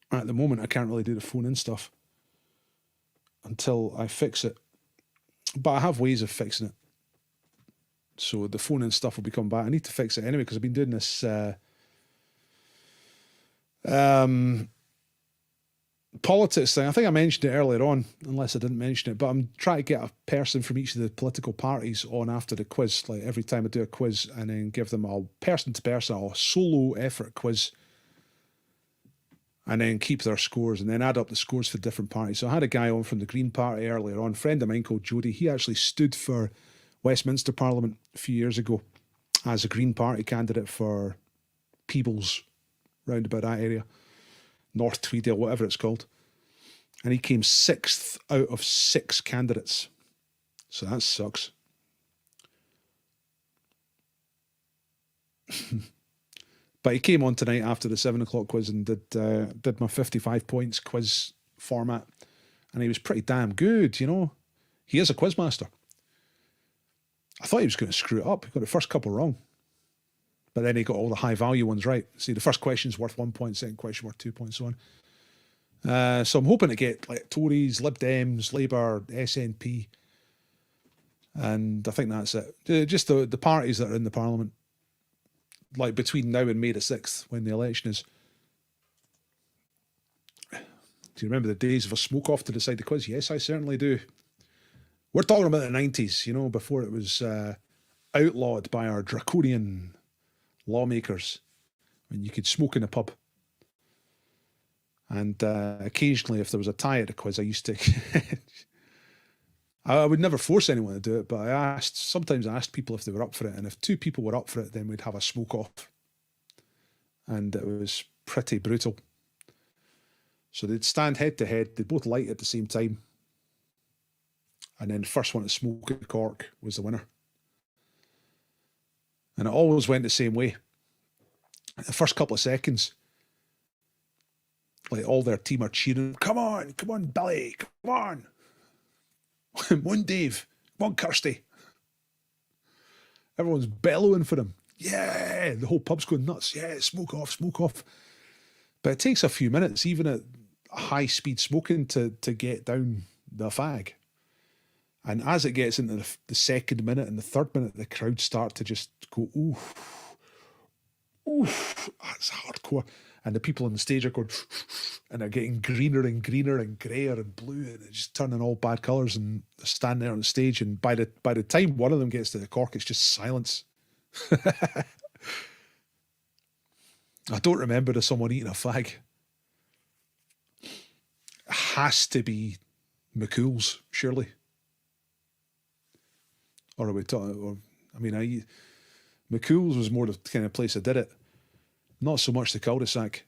at the moment, I can't really do the phone-in stuff until I fix it. But I have ways of fixing it. So the phone-in stuff will be coming back. I need to fix it anyway because I've been doing this politics thing. I think I mentioned it earlier on, unless I didn't mention it, but I'm trying to get a person from each of the political parties on after the quiz, like every time I do a quiz, and then give them a person-to-person, a solo effort quiz, and then keep their scores, and then add up the scores for different parties. So I had a guy on from the Green Party earlier on, a friend of mine called Jody. He actually stood for Westminster Parliament a few years ago as a Green Party candidate for Peebles, round about that area, North Tweedale, whatever it's called. And he came 6th out of 6 candidates. So that sucks. But he came on tonight after the 7 o'clock quiz and did my 55 points quiz format. And he was pretty damn good, you know. He is a quizmaster. I thought he was going to screw it up. He got the first couple wrong. But then he got all the high value ones right. See, the first question's worth 1 point, second question worth 2 points, so on. So I'm hoping to get like Tories, Lib Dems, Labour, SNP. And I think that's it. Just the parties that are in the Parliament. Like between now and May the 6th, when the election is. Do you remember the days of a smoke-off to decide the quiz? Yes, I certainly do. We're talking about the 90s, you know, before it was outlawed by our draconian lawmakers, when you could smoke in a pub. And occasionally, if there was a tie at a quiz, I used to. I would never force anyone to do it, but sometimes I asked people if they were up for it. And if 2 people were up for it, then we'd have a smoke off. And it was pretty brutal. So they'd stand head to head, they'd both light at the same time. And then the first one to smoke a cork was the winner. And it always went the same way. The first couple of seconds, like all their team are cheering, come on, Billy, come on. Come on, Dave, come on, Kirsty. Everyone's bellowing for him. Yeah, the whole pub's going nuts. Yeah, smoke off, smoke off. But it takes a few minutes, even at high speed smoking, to get down the fag. And as it gets into the second minute and the third minute, the crowd start to just go, oof, oof, that's hardcore. And the people on the stage are going, and they're getting greener and greener and greyer and blue, and it's just turning all bad colours, and they stand there on the stage, and by the time one of them gets to the cork, it's just silence. I don't remember someone eating a fag. It has to be McCool's, surely. Or are we talking? McCool's was more the kind of place I did it. Not so much the cul-de-sac.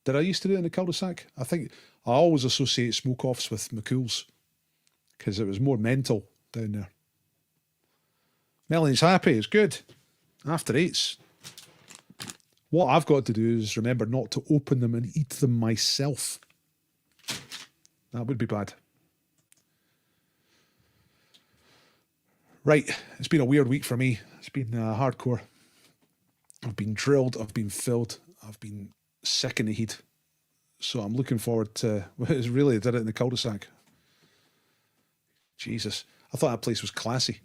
Did I used to do it in the cul-de-sac? I think I always associate smoke-offs with McCool's because it was more mental down there. Melanie's happy. It's good. After 8s. What I've got to do is remember not to open them and eat them myself. That would be bad. Right. It's been a weird week for me. It's been hardcore. I've been drilled, I've been filled, I've been sick in the heat. So I'm looking forward to, it's really, I did it in the cul-de-sac. Jesus, I thought that place was classy.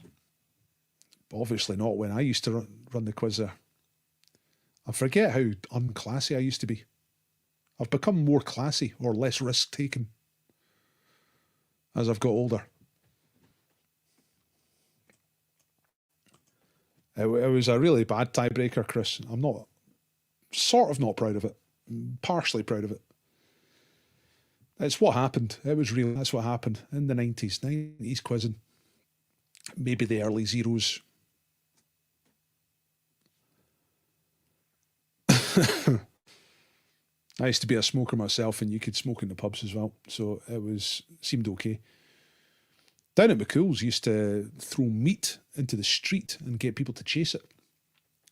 But obviously not when I used to run the quiz there. I forget how unclassy I used to be. I've become more classy or less risk-taking as I've got older. It was a really bad tiebreaker, Chris. I'm not proud of it. I'm partially proud of it. It's what happened. That's what happened in the 90s quizzing. Maybe the early zeros. I used to be a smoker myself, and you could smoke in the pubs as well. So seemed okay. Down at McCool's, used to throw meat into the street and get people to chase it.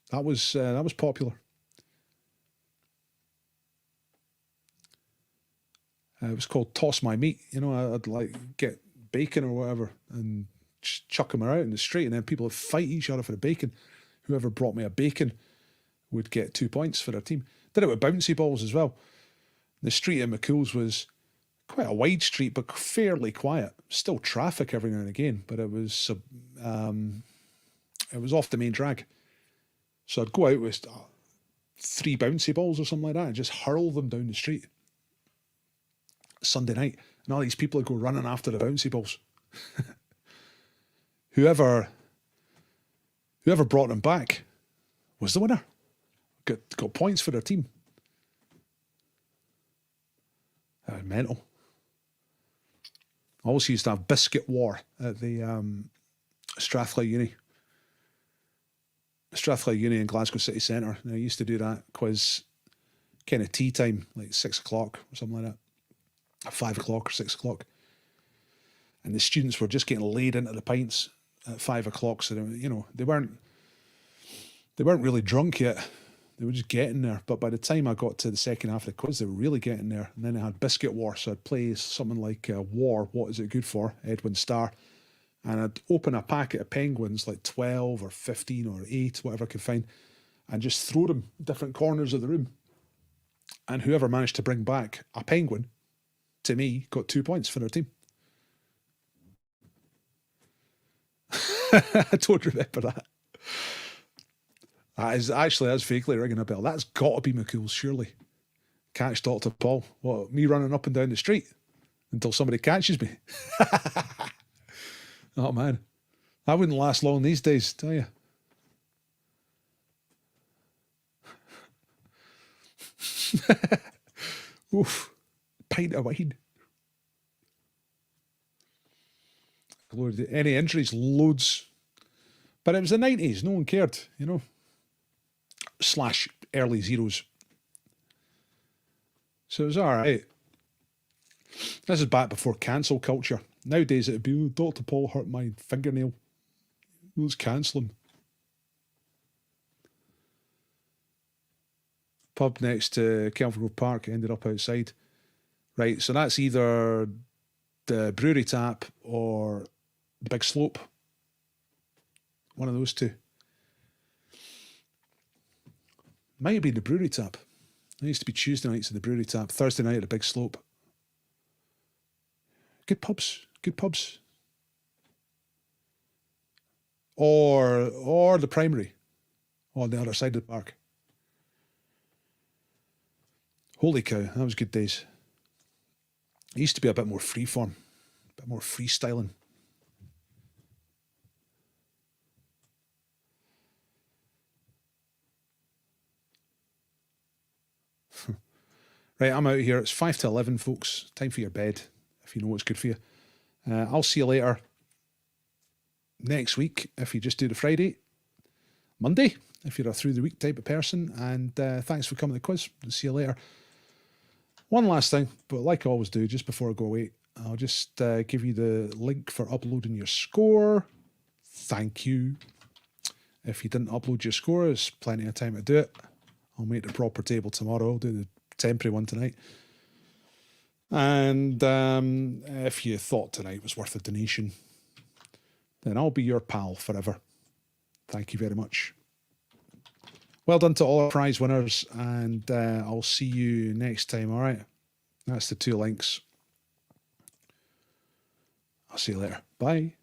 That was popular. It was called Toss My Meat. You know, I'd like get bacon or whatever and just chuck them out in the street, and then people would fight each other for the bacon. Whoever brought me a bacon would get 2 points for their team. Did it with bouncy balls as well. The street at McCool's was quite a wide street, but fairly quiet. Still traffic every now and again, but it was off the main drag. So I'd go out with 3 bouncy balls or something like that and just hurl them down the street. Sunday night, and all these people would go running after the bouncy balls. Whoever brought them back was the winner. Got points for their team. Mental. I also used to have biscuit war at the Strathclyde Uni. Strathclyde Uni in Glasgow City Centre. And I used to do that quiz kind of tea time, like 6 o'clock or something like that. At 5 o'clock or 6 o'clock. And the students were just getting laid into the pints at 5 o'clock. So, they weren't really drunk yet. They were just getting there. But by the time I got to the second half of the quiz, they were really getting there. And then I had biscuit war. So I'd play something like War, What Is It Good For? Edwin Starr. And I'd open a packet of penguins, like 12 or 15 or 8, whatever I could find, and just throw them different corners of the room. And whoever managed to bring back a penguin, to me, got 2 points for their team. I don't remember that. That's vaguely ringing a bell. That's got to be McCool's, surely. Catch Dr. Paul. What, me running up and down the street until somebody catches me? Oh, man. That wouldn't last long these days, tell you. Oof. Pint of wine. Any injuries? Loads. But it was the 90s. No one cared, you know. / early zeros. So it was all right. This is back before cancel culture. Nowadays it'd be, Dr. Paul hurt my fingernail. Let's cancel him. Pub next to Kelvin Grove Park ended up outside. Right, so that's either the Brewery Tap or the Big Slope. One of those two. Might have been the Brewery Tap. It used to be Tuesday nights at the Brewery Tap, Thursday night at the Big Slope. Good pubs, good pubs. Or the Primary on the other side of the park. Holy cow, that was good days. It used to be a bit more freeform, a bit more freestyling. Right, I'm out here. It's 5 to 11, folks. Time for your bed, if you know what's good for you. I'll see you later next week if you just do the Friday. Monday, if you're a through the week type of person. And thanks for coming to the quiz. I'll see you later. One last thing, but like I always do, just before I go away, I'll just give you the link for uploading your score. Thank you. If you didn't upload your score, there's plenty of time to do it. I'll make the proper table tomorrow. I'll do the temporary one tonight. And if you thought tonight was worth a donation, then I'll be your pal forever. Thank you very much. Well done to all our prize winners, and I'll see you next time, all right? That's the 2 links. I'll see you later. Bye.